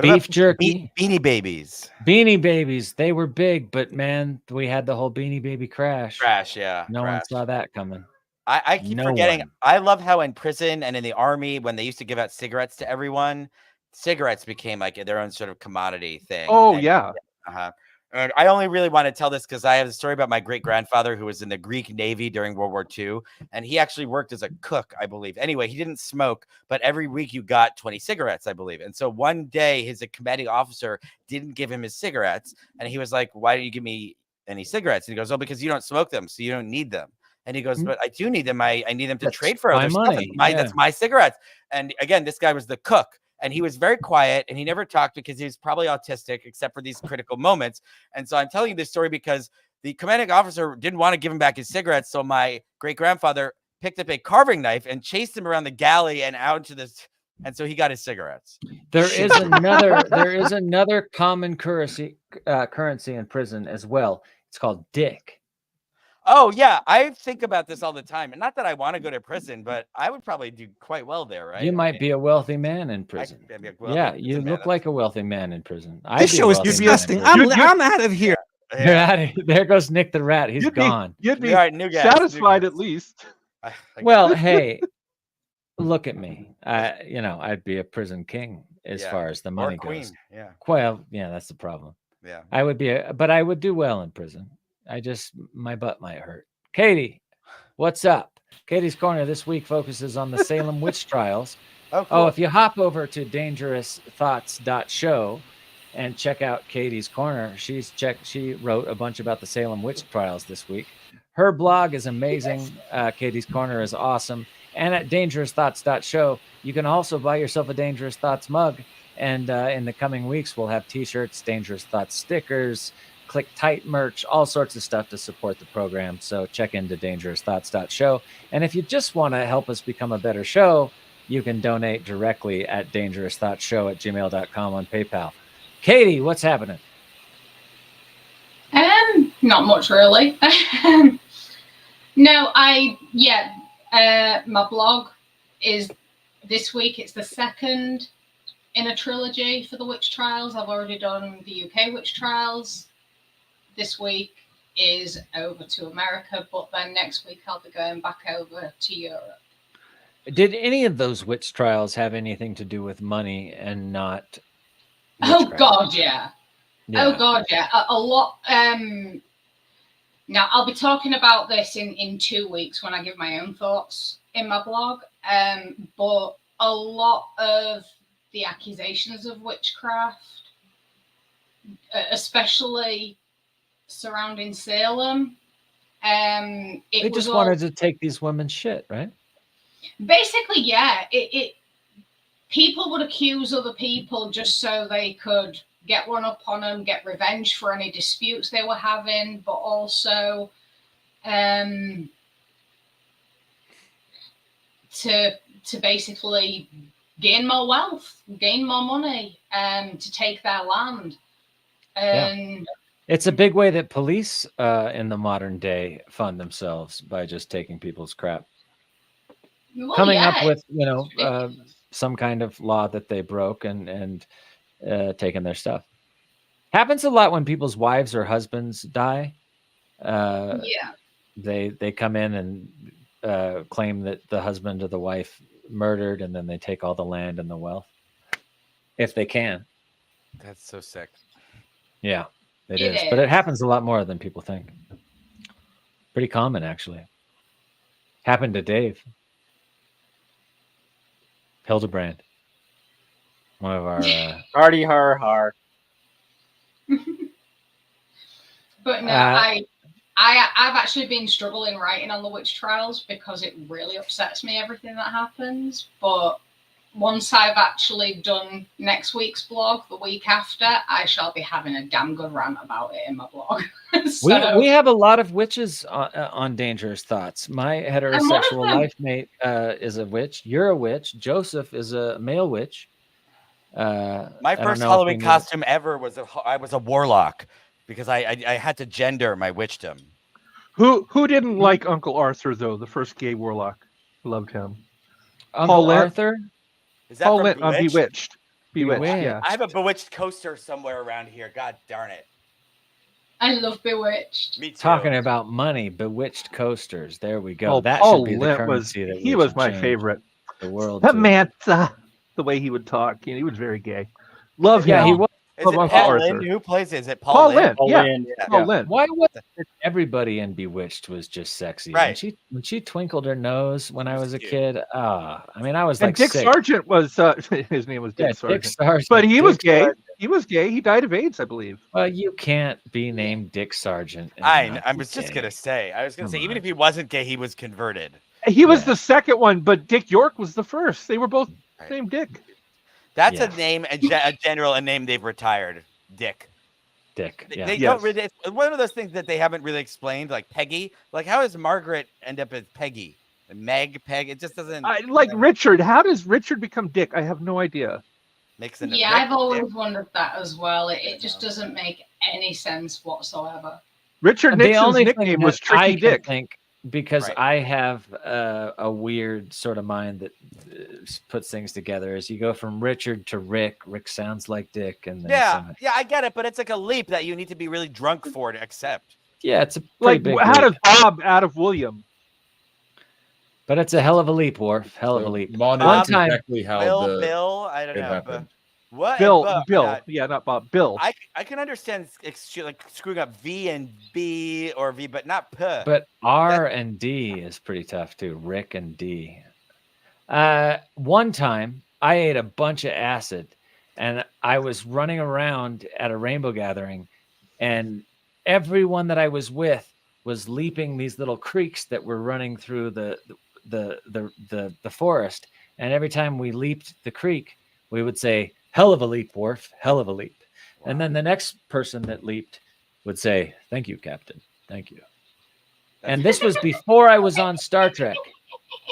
Beef jerky, Beanie Babies. Beanie Babies. They were big, but man, we had the whole Beanie Baby crash. Yeah. No one saw that coming. I keep forgetting. I love how in prison and in the army, when they used to give out cigarettes to everyone, cigarettes became like their own sort of commodity thing. Oh, yeah. And I only really want to tell this because I have a story about my great-grandfather who was in the Greek Navy during World War II, and he actually worked as a cook, I believe. Anyway, he didn't smoke, but every week you got 20 cigarettes, I believe. And so one day his commanding officer didn't give him his cigarettes, and he was like, "Why don't you give me any cigarettes?" And he goes, "Oh, because you don't smoke them, so you don't need them." And he goes, "But I do need them. I need them to trade for other stuff. That's my cigarettes." And again, this guy was the cook. And he was very quiet and he never talked because he was probably autistic, except for these critical moments. And so I'm telling you this story because the commanding officer didn't want to give him back his cigarettes. So my great grandfather picked up a carving knife and chased him around the galley and out into this. And so he got his cigarettes. There is another common currency in prison as well. It's called dick. Oh yeah, I think about this all the time, and not that I want to go to prison, but I would probably do quite well there, right? You might be a wealthy man in prison. Yeah, you look like a wealthy man in prison. This show is disgusting. I'm out of here. There goes Nick the Rat. He's gone. You'd be satisfied at least. Well, hey, look at me. I'd be a prison king as far as the money goes. Yeah. Well, yeah, that's the problem. Yeah. I would but I would do well in prison. My butt might hurt. Katie, what's up? Katie's Corner this week focuses on the Salem witch trials. Oh, cool. If you hop over to dangerousthoughts.show and check out Katie's Corner, she wrote a bunch about the Salem witch trials this week. Her blog is amazing. Katie's Corner is awesome. And at dangerousthoughts.show, you can also buy yourself a Dangerous Thoughts mug. And in the coming weeks, we'll have t-shirts, Dangerous Thoughts stickers, Click Tight merch, all sorts of stuff to support the program. So check into dangerousthoughts.show. And if you just want to help us become a better show, you can donate directly at dangerousthoughtshow@gmail.com on PayPal. Katie, what's happening? Not much really. My blog is this week. It's the second in a trilogy for the witch trials. I've already done the UK witch trials. This week is over to America, but then next week I'll be going back over to Europe. Did any of those witch trials have anything to do with money and not? Oh God, yeah. Oh God, yeah. A lot. Now I'll be talking about this in 2 weeks when I give my own thoughts in my blog. But a lot of the accusations of witchcraft, especially surrounding Salem, they just wanted to take these women's shit, right? Basically, yeah. People would accuse other people just so they could get one up on them, get revenge for any disputes they were having, but also to basically gain more wealth, gain more money, to take their land. And it's a big way that police in the modern day fund themselves, by just taking people's crap. Coming up with, some kind of law that they broke and taking their stuff. Happens a lot when people's wives or husbands die. They come in and claim that the husband or the wife murdered, and then they take all the land and the wealth if they can. That's so sick. Yeah, it is. But it happens a lot more than people think. Pretty common, actually. Happened to Dave Hildebrand, one of our hardy har. But no, I've actually been struggling writing on the witch trials because it really upsets me, everything that happens. But once I've actually done next week's blog, the week after, I shall be having a damn good rant about it in my blog. We have a lot of witches on Dangerous Thoughts. My heterosexual life mate is a witch. You're a witch. Joseph is a male witch. My first Halloween costume ever was I was a warlock, because I had to gender my witchdom. Who didn't like Uncle Arthur, though? The first gay warlock. Loved him. Uncle Arthur? Is that Paul from Lint on Bewitched? Bewitched, yeah. I have a Bewitched coaster somewhere around here. God darn it. I love Bewitched. Me too. Talking about money, Bewitched coasters. There we go. Oh, that Paul should be the Lint currency that he was my favorite. The world. Samantha. The way he would talk. He was very gay. Love him. Yeah, he was. Is it Paul Lint? Who plays it? Is it Paul Lint? Yeah. Paul Lint. Why was it everybody in Bewitched was just sexy? Right. When she twinkled her nose when I was a kid, I was like Dick sick. Sargent was his name was Dick Sargent. Dick Sargent. But he was gay. Sargent. He was gay. He died of AIDS, I believe. Well, you can't be named Dick Sargent. I was just gonna say. Even if he wasn't gay, he was converted. He was the second one, but Dick York was the first. They were both named Dick. That's a name, a name they've retired. Dick. Yeah. They don't really. It's one of those things that they haven't really explained, like Peggy. Like, how does Margaret end up as Peggy? Meg, Peg. It just doesn't. I like Richard. How does Richard become Dick? I have no idea. Yeah, I've always wondered that as well. It just doesn't make any sense whatsoever. Richard Nixon's nickname was Tricky Dick. Because I have a weird sort of mind that puts things together. As you go from Richard to Rick, Rick sounds like Dick, and then yeah, I get it, but it's like a leap that you need to be really drunk for to accept. Yeah, it's a pretty big how leap. does Bob out of William? But it's a hell of a leap, Worf. Hell of a leap. One time, exactly how Bill, I don't know. But what? Bill. Yeah, not Bob. Bill. I can understand like screwing up V and B or V, but not P. But R and D is pretty tough too. Rick and D. One time I ate a bunch of acid, and I was running around at a rainbow gathering, and everyone that I was with was leaping these little creeks that were running through the forest. And every time we leaped the creek, we would say, "Hell of a leap, Worf, hell of a leap." Wow. And then the next person that leaped would say, "Thank you, Captain. Thank you." And this was before I was on Star Trek.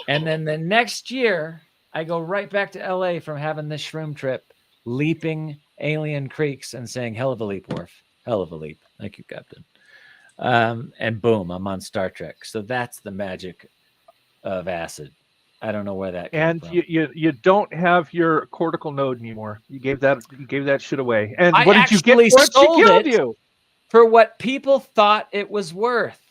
And then the next year, I go right back to LA from having this shroom trip, leaping alien creeks and saying, "Hell of a leap, Worf. Hell of a leap. Thank you, Captain." And boom, I'm on Star Trek. So that's the magic of acid. I don't know where that came from. you don't have your cortical node anymore. You gave that shit away. And what did you get for it? She killed you. For what people thought it was worth.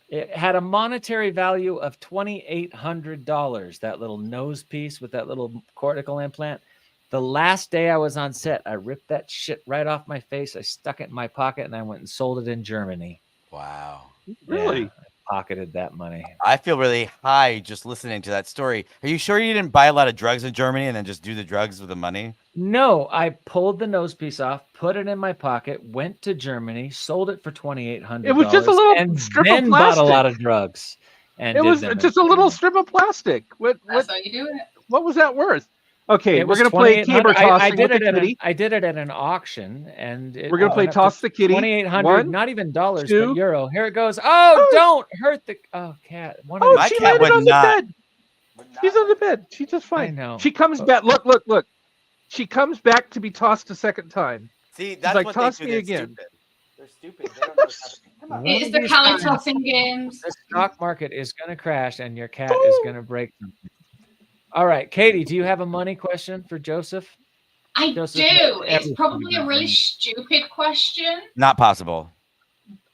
It had a monetary value of $2,800. That little nose piece with that little cortical implant. The last day I was on set, I ripped that shit right off my face. I stuck it in my pocket and I went and sold it in Germany. Wow. Really? Yeah, I pocketed that money. I feel really high just listening to that story. Are you sure you didn't buy a lot of drugs in Germany and then just do the drugs with the money? No, I pulled the nose piece off, put it in my pocket, went to Germany, sold it for $2,800. It was just a little and strip then of plastic. bought a lot of drugs. And it was just a little strip of plastic. That's how you do it. What was that worth? Okay, we're gonna play caber tossing. I did it at an auction, and we're gonna play toss the kitty. 2,800, not even dollars, but euro. Here it goes. Oh, don't hurt the cat. My she cat landed on the bed. She's on the bed. She's just fine. I know. She comes back. Look. She comes back to be tossed a second time. See, that's like, what toss they do. me again. They're stupid. They don't know Come on. It's the Canal tossing games. The stock market is going to crash, and your cat is going to break something. All right, Katie, do you have a money question for Joseph? I do. It's probably a really stupid question. Not possible.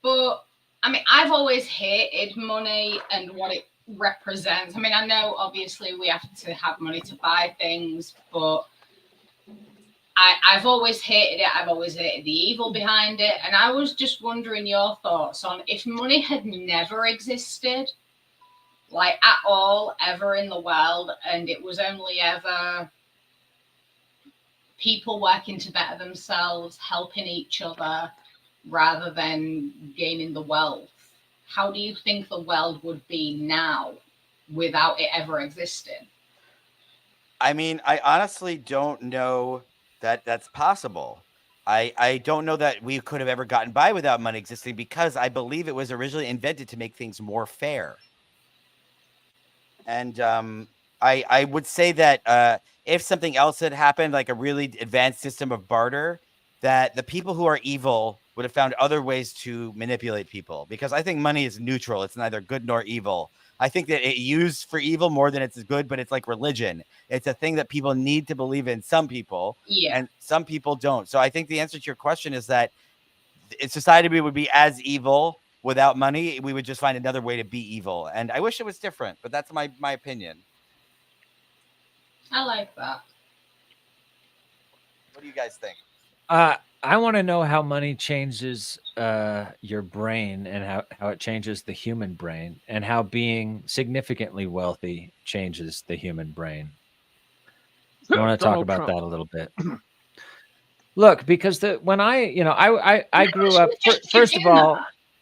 But, I mean, I've always hated money and what it represents. I mean, I know, obviously, we have to have money to buy things, but I've always hated it. I've always hated the evil behind it. And I was just wondering your thoughts on if money had never existed, like at all, ever in the world, and it was only ever people working to better themselves, helping each other, rather than gaining the wealth. How do you think the world would be now without it ever existing? I mean, I honestly don't know that that's possible. I don't know that we could have ever gotten by without money existing, because I believe it was originally invented to make things more fair. And I would say that if something else had happened, like a really advanced system of barter, that the people who are evil would have found other ways to manipulate people, because I think money is neutral. It's neither good nor evil. I think that it's used for evil more than it's good, but it's like religion. It's a thing that people need to believe in, some people, and some people don't. So I think the answer to your question is that society would be as evil without money. We would just find another way to be evil. And I wish it was different, but that's my opinion. I like that. What do you guys think? I want to know how money changes your brain, and how it changes the human brain, and how being significantly wealthy changes the human brain. I want to talk about that a little bit. Look, because when I grew up, first of all,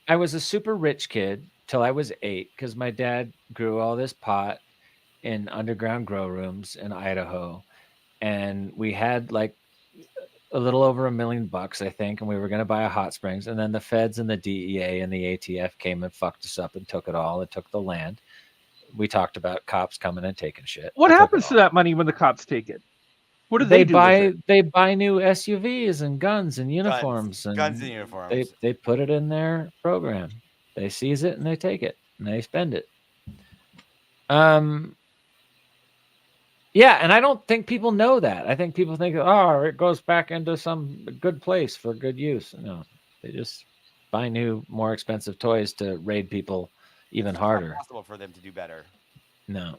I was a super rich kid till I was 8, because my dad grew all this pot in underground grow rooms in Idaho. And we had like a little over $1 million, I think, and we were going to buy a hot springs. And then the feds and the DEA and the ATF came and fucked us up and took it all. It took the land. we talked about cops coming and taking shit. What happens to that money when the cops take it? What do they do buy? with it? They buy new SUVs and guns and uniforms. Guns and uniforms. They put it in their program. They seize it and they take it and they spend it. Yeah, and I don't think people know that. I think people think, oh, it goes back into some good place for good use. No, they just buy new, more expensive toys to raid people even harder. It's possible for them to do better. No.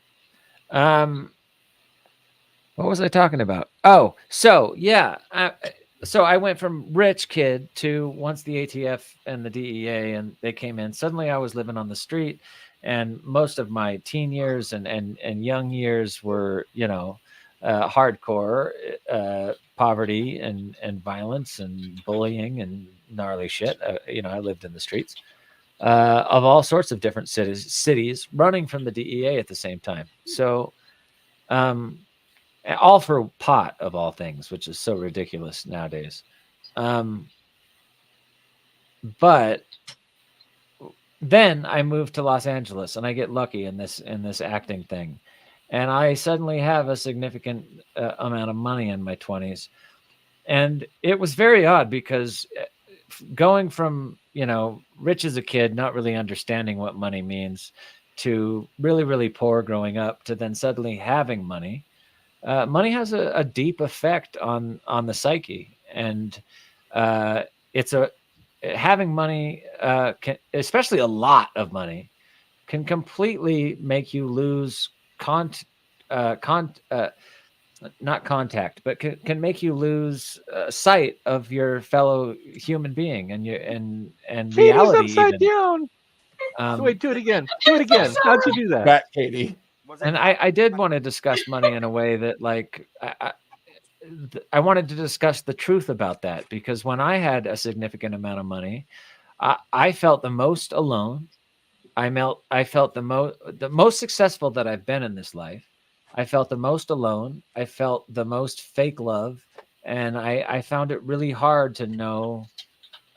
What was I talking about? Oh, so yeah. So I went from rich kid to once the ATF and the DEA and they came in, suddenly I was living on the street. And most of my teen years and young years were, hardcore poverty and violence and bullying and gnarly shit. I lived in the streets of all sorts of different cities running from the DEA at the same time. So all for pot of all things, which is so ridiculous nowadays. But then I moved to Los Angeles and I get lucky in this acting thing. And I suddenly have a significant amount of money in my 20s. And it was very odd because going from, rich as a kid, not really understanding what money means, to really, really poor growing up, to then suddenly having money. Money has a deep effect on the psyche. And having money, especially a lot of money, can completely make you lose not contact, but can make you lose sight of your fellow human being and Katie's reality. Upside down. Wait, do it again. Do it again. How'd you do that? Back, Katie. And I did want to discuss money in a way that, like, I wanted to discuss the truth about that, because when I had a significant amount of money, I felt the most alone. I felt the most successful that I've been in this life. I felt the most alone. I felt the most fake love. And I found it really hard to know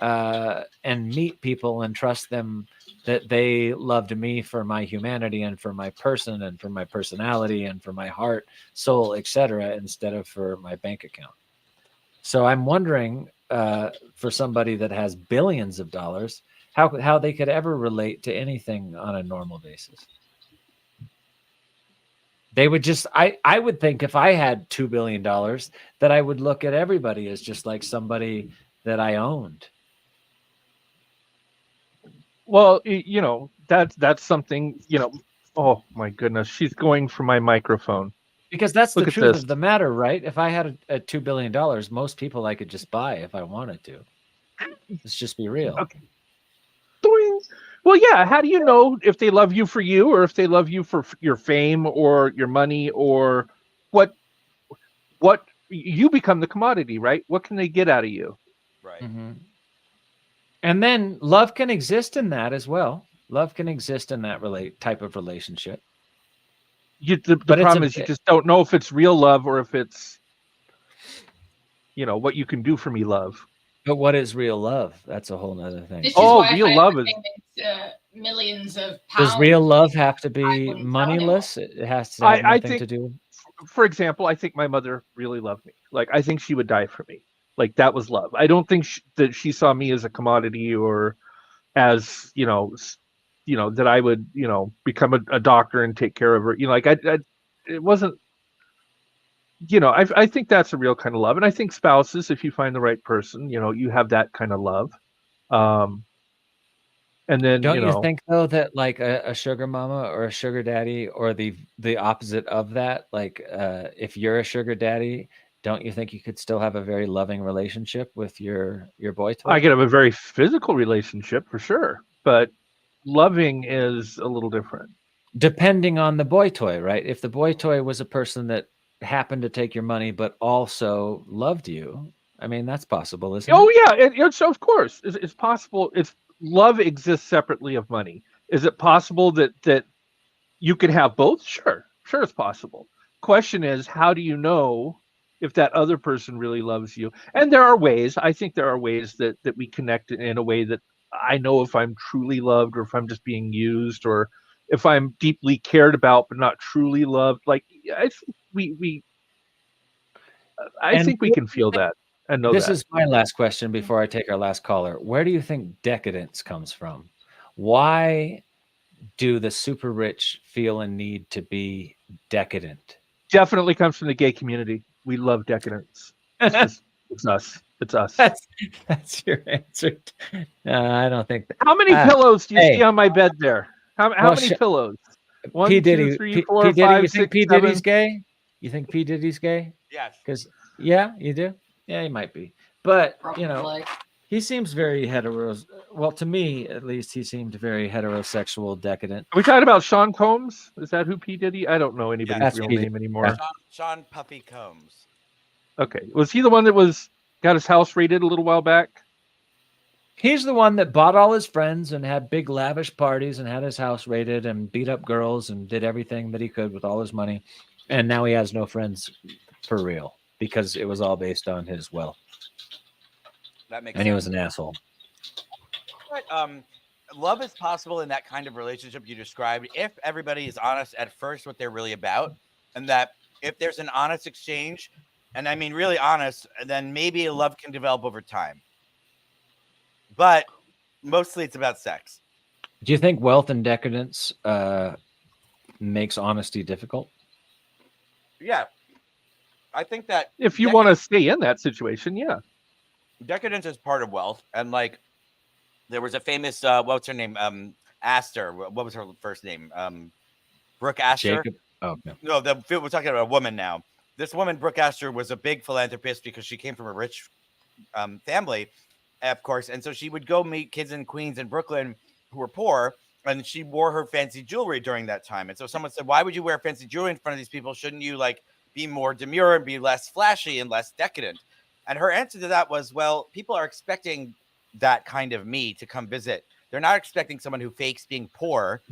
and meet people and trust them that they loved me for my humanity and for my person and for my personality and for my heart, soul, etc., instead of for my bank account. So I'm wondering, for somebody that has billions of dollars, how they could ever relate to anything on a normal basis. They would just, I would think if I had $2 billion that I would look at everybody as just like somebody that I owned. Well, that's something, oh my goodness, she's going for my microphone. Because that's the truth of the matter, right? If I had a $2 billion, most people I could just buy if I wanted to. Let's just be real. Okay. Well, yeah. How do you know if they love you for you, or if they love you for your fame or your money, or what you become the commodity, right? What can they get out of you? Right. Mm-hmm. And then love can exist in that as well. Love can exist in that type of relationship. The problem is you just don't know if it's real love or if it's, what you can do for me love. But what is real love? That's a whole nother thing. Real love is millions of pounds. Does real love have to be moneyless? It has to have nothing to do. For example, I think my mother really loved me. Like, I think she would die for me. Like, that was love. I don't think that she saw me as a commodity or as, that I would, become a doctor and take care of her. It wasn't, I think that's a real kind of love. And I think spouses, if you find the right person, you have that kind of love. And then, don't you think though that like a sugar mama or a sugar daddy, or the opposite of that, like if you're a sugar daddy, don't you think you could still have a very loving relationship with your boy toy? I could have a very physical relationship for sure, but loving is a little different. Depending on the boy toy, right? If the boy toy was a person that happened to take your money but also loved you, I mean, that's possible, isn't it? Oh yeah, it's of course it's possible. It's love exists separately of money. Is it possible that you could have both? Sure it's possible. Question is, how do you know if that other person really loves you? And there are ways. I think there are ways that we connect in a way that I know if I'm truly loved or if I'm just being used, or if I'm deeply cared about but not truly loved. Like I think I think we can feel that and know this that. is my last question before I take our last caller. Where do you think decadence comes from? Why do the super rich feel a need to be decadent? Definitely comes from the gay community. We love decadence. It's us. It's us. That's your answer. I don't think that. How many pillows do you see on my bed there? How many pillows? One, P. 2, Diddy, 3, 4, P. 5, You 6, think P. 7. Diddy's gay? You think P. Diddy's gay? Yes. Because you do. Yeah, he might be. But he seems very hetero. Well, to me, at least, he seemed very heterosexual, decadent. Are we talking about Sean Combs? Is that who P. Diddy? I don't know anybody's real name anymore. Sean Puffy Combs. Okay, was he the one that got his house raided a little while back? He's the one that bought all his friends and had big lavish parties and had his house raided and beat up girls and did everything that he could with all his money. And now he has no friends for real because it was all based on his wealth. That makes and sense. He was an asshole. But love is possible in that kind of relationship you described if everybody is honest at first what they're really about, and that if there's an honest exchange, and I mean really honest, then maybe a love can develop over time. But mostly it's about sex. Do you think wealth and decadence makes honesty difficult? Yeah. I think that if you want to stay in that situation, yeah. Decadence is part of wealth. And like there was a famous what's her name? Astor. What was her first name? Brooke Astor. Jacob. Oh no. No, we're talking about a woman now. This woman, Brooke Astor, was a big philanthropist because she came from a rich family, of course. And so she would go meet kids in Queens and Brooklyn who were poor, and she wore her fancy jewelry during that time. And so someone said, why would you wear fancy jewelry in front of these people? Shouldn't you like be more demure and be less flashy and less decadent? And her answer to that was, well, people are expecting that kind of me to come visit. They're not expecting someone who fakes being poor.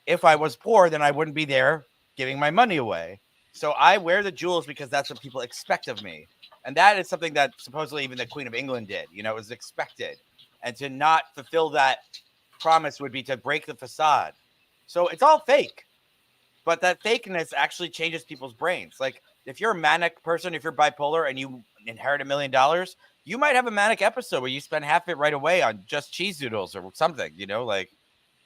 If I was poor, then I wouldn't be there giving my money away. So I wear the jewels because that's what people expect of me. And that is something that supposedly even the Queen of England did. You know, it was expected. And to not fulfill that promise would be to break the facade. So it's all fake. But that fakeness actually changes people's brains. Like if you're a manic person, if you're bipolar and you inherit $1 million, you might have a manic episode where you spend half it right away on just cheese doodles or something, you know, like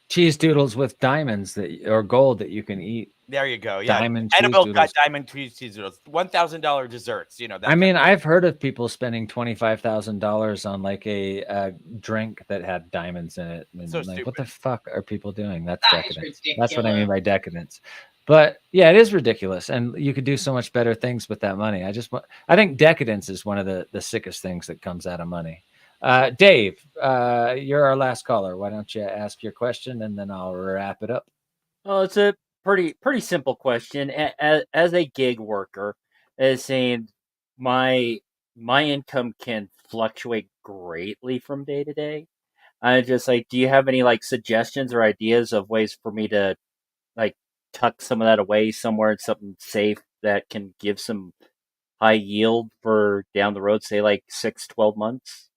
cheese doodles with diamonds or gold that you can eat. There you go. Yeah. Diamond edible diamond cheese doodles. $1,000 desserts, you know. I mean, I've heard of people spending $25,000 on like a drink that had diamonds in it. And so like, what the fuck are people doing? That's decadence. Is That's what I mean by decadence. But yeah, it is ridiculous. And you could do so much better things with that money. I think decadence is one of the sickest things that comes out of money. Dave, you're our last caller. Why don't you ask your question and then I'll wrap it up. Oh, it's a pretty simple question. As a gig worker, is saying my income can fluctuate greatly from day to day. I just like, do you have any like suggestions or ideas of ways for me to like tuck some of that away somewhere in something safe that can give some high yield for down the road, say like 6-12 months?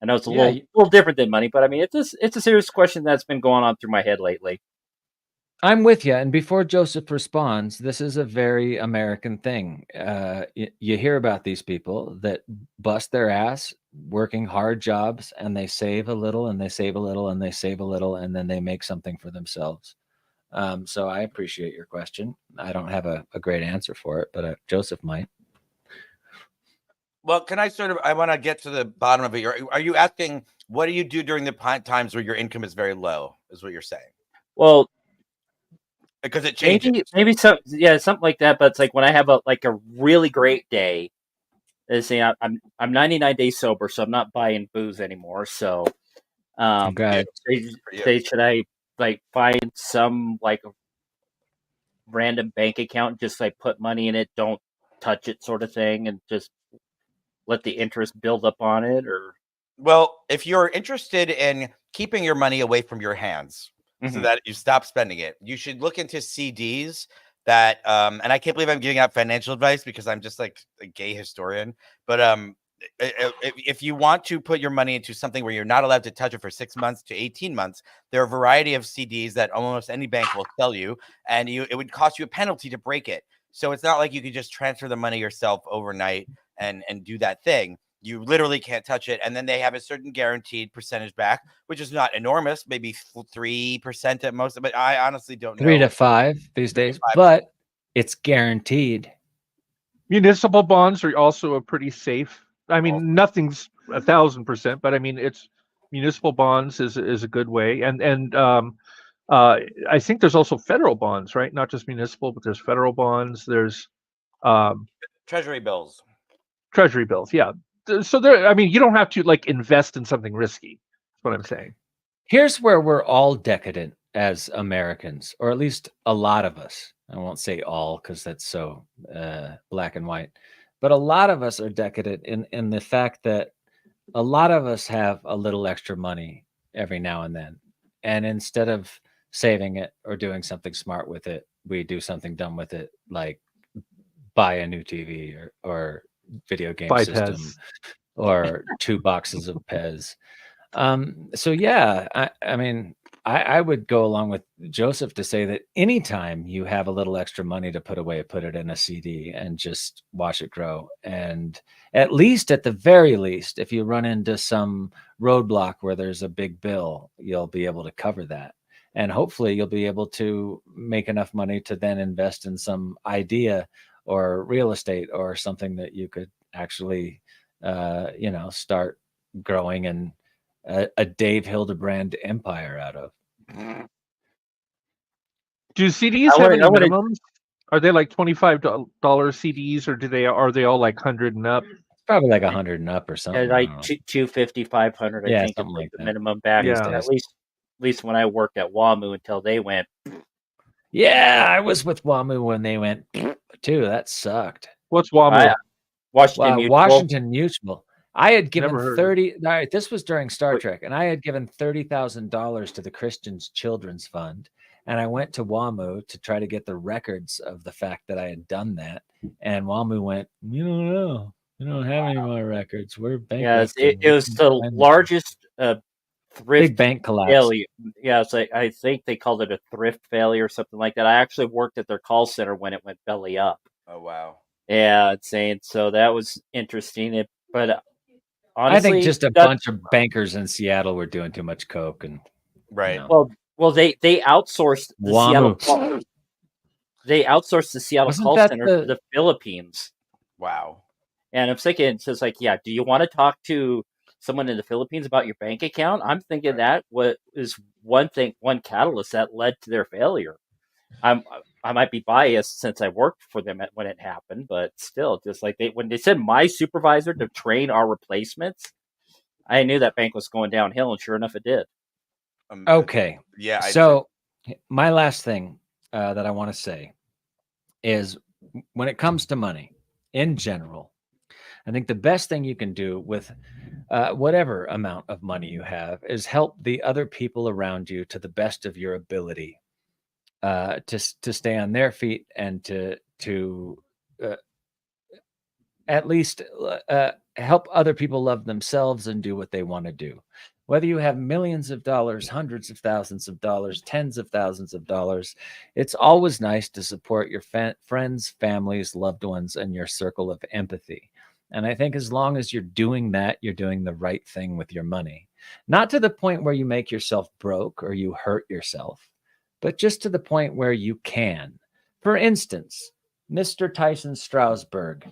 I know it's a little different than money, but I mean, it's a serious question that's been going on through my head lately. I'm with you. And before Joseph responds, this is a very American thing. You hear about these people that bust their ass working hard jobs and they save a little and they save a little and they save a little and then they make something for themselves. So I appreciate your question. I don't have a great answer for it, but Joseph might. Well, can I I want to get to the bottom of it. Are you asking, what do you do during the times where your income is very low, is what you're saying? Well, because it changes. Maybe something like that. But it's like when I have a really great day, is saying I'm 99 days sober, so I'm not buying booze anymore. So, should I like find some like random bank account, just like put money in it, don't touch it, sort of thing, and just let the interest build up on it? Or well, if you're interested in keeping your money away from your hands, so that you stop spending it, you should look into CDs that and I can't believe I'm giving out financial advice because I'm just like a gay historian, but if you want to put your money into something where you're not allowed to touch it for 6 months to 18 months, there are a variety of CDs that almost any bank will sell you, and it would cost you a penalty to break it. So it's not like you could just transfer the money yourself overnight and do that thing. You literally can't touch it. And then they have a certain guaranteed percentage back, which is not enormous, maybe 3% at most. But I honestly don't know. 3 to 5 these days, but it's guaranteed. Municipal bonds are also a pretty safe. I mean, nothing's 1,000%, but I mean, it's municipal bonds is a good way. And I think there's also federal bonds, right? Not just municipal, but there's federal bonds. There's treasury bills. Treasury bills, yeah. So there, I mean, you don't have to like invest in something risky. That's what I'm saying. Here's where we're all decadent as Americans, or at least a lot of us. I won't say all because that's so black and white, but a lot of us are decadent in the fact that a lot of us have a little extra money every now and then. And instead of saving it or doing something smart with it, we do something dumb with it, like buy a new TV or video game system or 2 boxes of Pez. So yeah, I mean, I would go along with Joseph to say that anytime you have a little extra money to put away, put it in a CD and just watch it grow. And at the very least, if you run into some roadblock where there's a big bill, you'll be able to cover that. And hopefully you'll be able to make enough money to then invest in some idea or real estate or something that you could actually, start growing and a Dave Hildebrand empire out of. Do CDs have any minimums? Are they like $25 CDs, or are they all like 100 and up? Probably like 100 and up or something. Yeah, like 250, 500. I think something like like the that. minimum back. Yeah. At least when I worked at WAMU until they went. Yeah, I was with WAMU when they went too. That sucked. What's WAMU? Washington Mutual. I had given Never heard 30. All right, this was during Star Trek, and I had given $30,000 to the Christians Children's Fund, and I went to WAMU to try to get the records of the fact that I had done that. And WAMU went, "You don't know. You don't have any more records. We're bankrupt." Yeah, it was the largest thrift big bank collapse. failure. Yeah, it's like, I think they called it a thrift failure or something like that. I actually worked at their call center when it went belly up. Oh wow. Yeah, it's saying so. That was interesting. But honestly, I think just a bunch of bankers in Seattle were doing too much coke, and right. Well, they outsourced the Seattle. They outsourced the Seattle call center to the Philippines. Wow. And I'm thinking, it's just like, yeah, do you want to talk to someone in the Philippines about your bank account? I'm thinking that is one catalyst that led to their failure. I might be biased since I worked for them when it happened, but still, just like when they said my supervisor to train our replacements, I knew that bank was going downhill, and sure enough, it did. Okay. Yeah. So my last thing that I want to say is, when it comes to money in general, I think the best thing you can do with whatever amount of money you have is help the other people around you to the best of your ability. To stay on their feet and to at least help other people love themselves and do what they want to do. Whether you have millions of dollars, hundreds of thousands of dollars, tens of thousands of dollars, it's always nice to support your friends, families, loved ones, and your circle of empathy. And I think as long as you're doing that, you're doing the right thing with your money. Not to the point where you make yourself broke or you hurt yourself, but just to the point where you can. For instance, Mr. Tyson Strasberg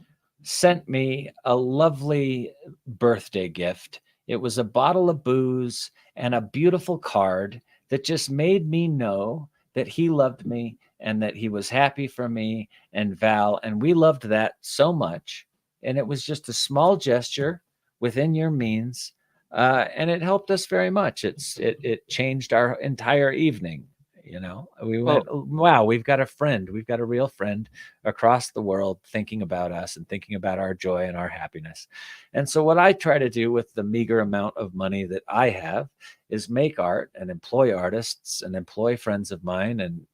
sent me a lovely birthday gift. It was a bottle of booze and a beautiful card that just made me know that he loved me and that he was happy for me and Val. And we loved that so much. And it was just a small gesture within your means. And it helped us very much. It changed our entire evening. You know, we went, wow, we've got a friend. We've got a real friend across the world thinking about us and thinking about our joy and our happiness. And so what I try to do with the meager amount of money that I have is make art and employ artists and employ friends of mine and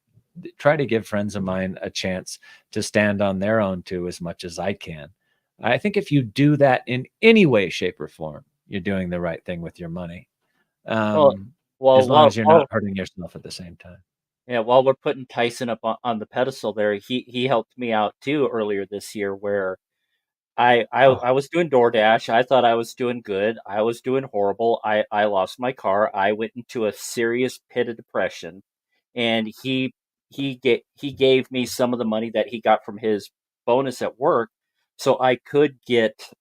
try to give friends of mine a chance to stand on their own too, as much as I can. I think if you do that in any way, shape, or form, you're doing the right thing with your money. As long as you're not hurting yourself at the same time. Yeah, while we're putting Tyson up on the pedestal there, he helped me out too earlier this year, where I was doing DoorDash. I thought I was doing good. I was doing horrible. I lost my car. I went into a serious pit of depression, and he gave me some of the money that he got from his bonus at work, so I could get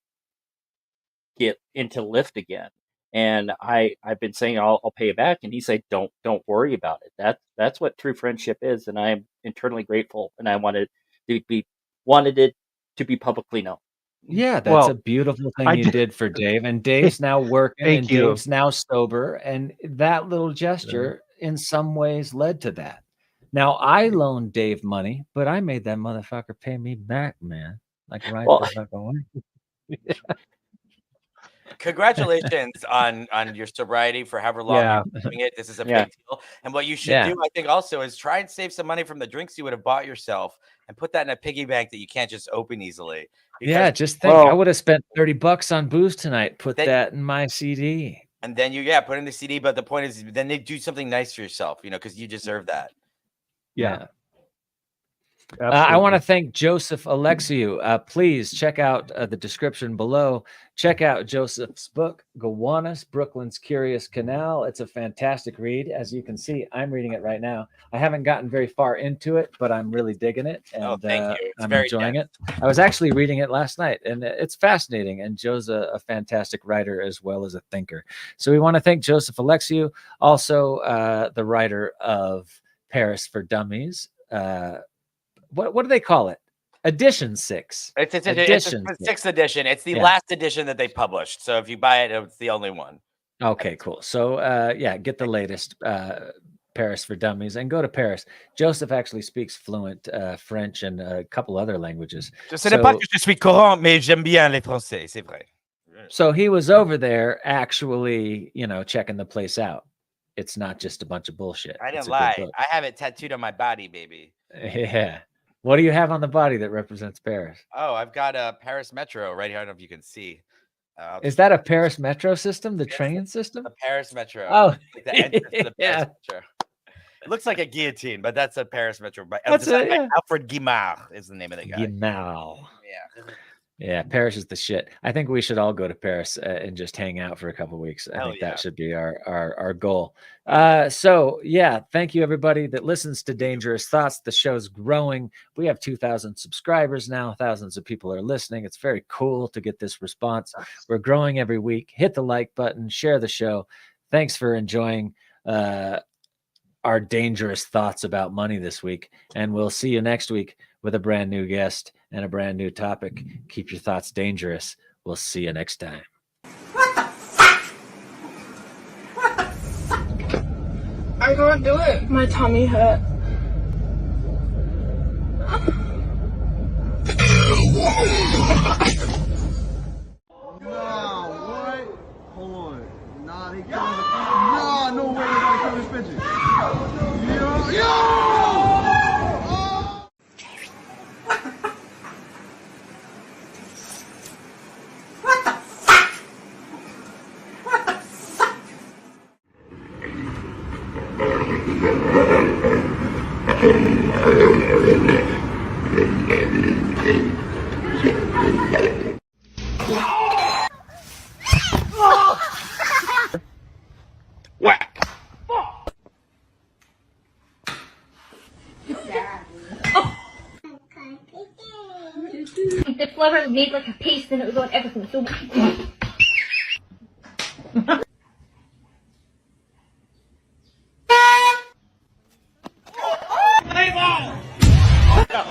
into Lyft again. And I've been saying I'll pay it back, and he said don't worry about it. That's what true friendship is, and I am internally grateful, and I wanted it to be publicly known. Yeah, that's a beautiful thing you did for Dave, and Dave's now working, and Dave's now sober, and that little gesture in some ways led to that. Now I loaned Dave money, but I made that motherfucker pay me back, man. Like the fuck away. Congratulations on your sobriety for however long you're doing it. This is a big deal. And what you should do, I think, also is try and save some money from the drinks you would have bought yourself and put that in a piggy bank that you can't just open easily. Just think, I would have spent $30 on booze tonight. Put that in my CD. And then put in the CD. But the point is, then they do something nice for yourself, because you deserve that. Yeah. I want to thank Joseph Alexiou. Please check out the description below. Check out Joseph's book, Gowanus, Brooklyn's Curious Canal. It's a fantastic read. As you can see, I'm reading it right now. I haven't gotten very far into it, but I'm really digging it. And thank you. I'm enjoying it. I was actually reading it last night, and it's fascinating. And Joe's a fantastic writer as well as a thinker. So we want to thank Joseph Alexiou, also the writer of Paris for Dummies. What do they call it? Edition 6. It's the 6th edition. It's the last edition that they published. So if you buy it, it's the only one. Okay, cool. So get the latest Paris for Dummies and go to Paris. Joseph actually speaks fluent French and a couple other languages. Ce n'est pas que je suis courant, mais j'aime bien les français, c'est vrai. So he was over there actually, checking the place out. It's not just a bunch of bullshit. I didn't lie. I have it tattooed on my body, baby. Yeah. What do you have on the body that represents Paris? Oh, I've got a Paris Metro right here. I don't know if you can see. Is that a Paris Metro system? The train system? A Paris Metro. Oh, like the entrance to the Paris Metro. It looks like a guillotine, but that's a Paris Metro. Alfred Guimard is the name of the guy. Guimard. Yeah. Yeah, Paris is the shit. I think we should all go to Paris and just hang out for a couple of weeks. I think that should be our goal. So thank you everybody that listens to Dangerous Thoughts. The show's growing. We have 2,000 subscribers now. Thousands of people are listening. It's very cool to get this response. We're growing every week. Hit the like button, share the show. Thanks for enjoying our dangerous thoughts about money this week. And we'll see you next week with a brand new guest and a brand new topic. Keep your thoughts dangerous. We'll see you next time. What the fuck? What the fuck? I can't do it. My tummy hurt. Nah, what? Hold on. Nah, they killing the Nah, no way they gotta kill this bitch. Yo! Whack! If the flower was made like a paste, then it would go on everything. So.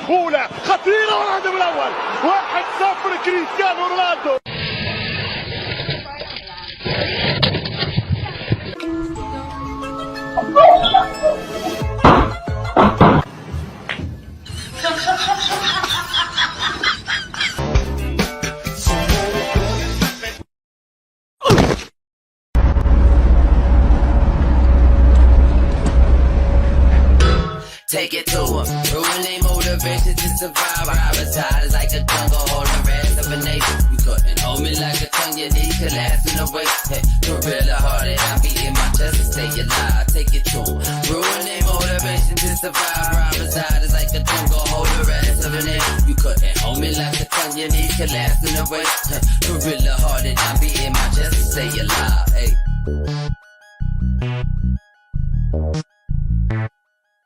أولى خطيرة والهدف الأول 1-0 كريستيانو رونالدو. Take it to him, ruin they motive. motivation to survive. Our side is like a jungle, hold the rest of a nation. You couldn't hold me like a tongue, your knee collapse in the waist. Hey, gorilla hearted, I be in my chest to stay alive. Take it to 'em. Ruin their motivation to survive. Our side is like a jungle, hold the rest of a nation. You couldn't hold me like a tongue, your knee collapse in the waist. Hey, gorilla hearted, I be in my chest to stay alive. Hey.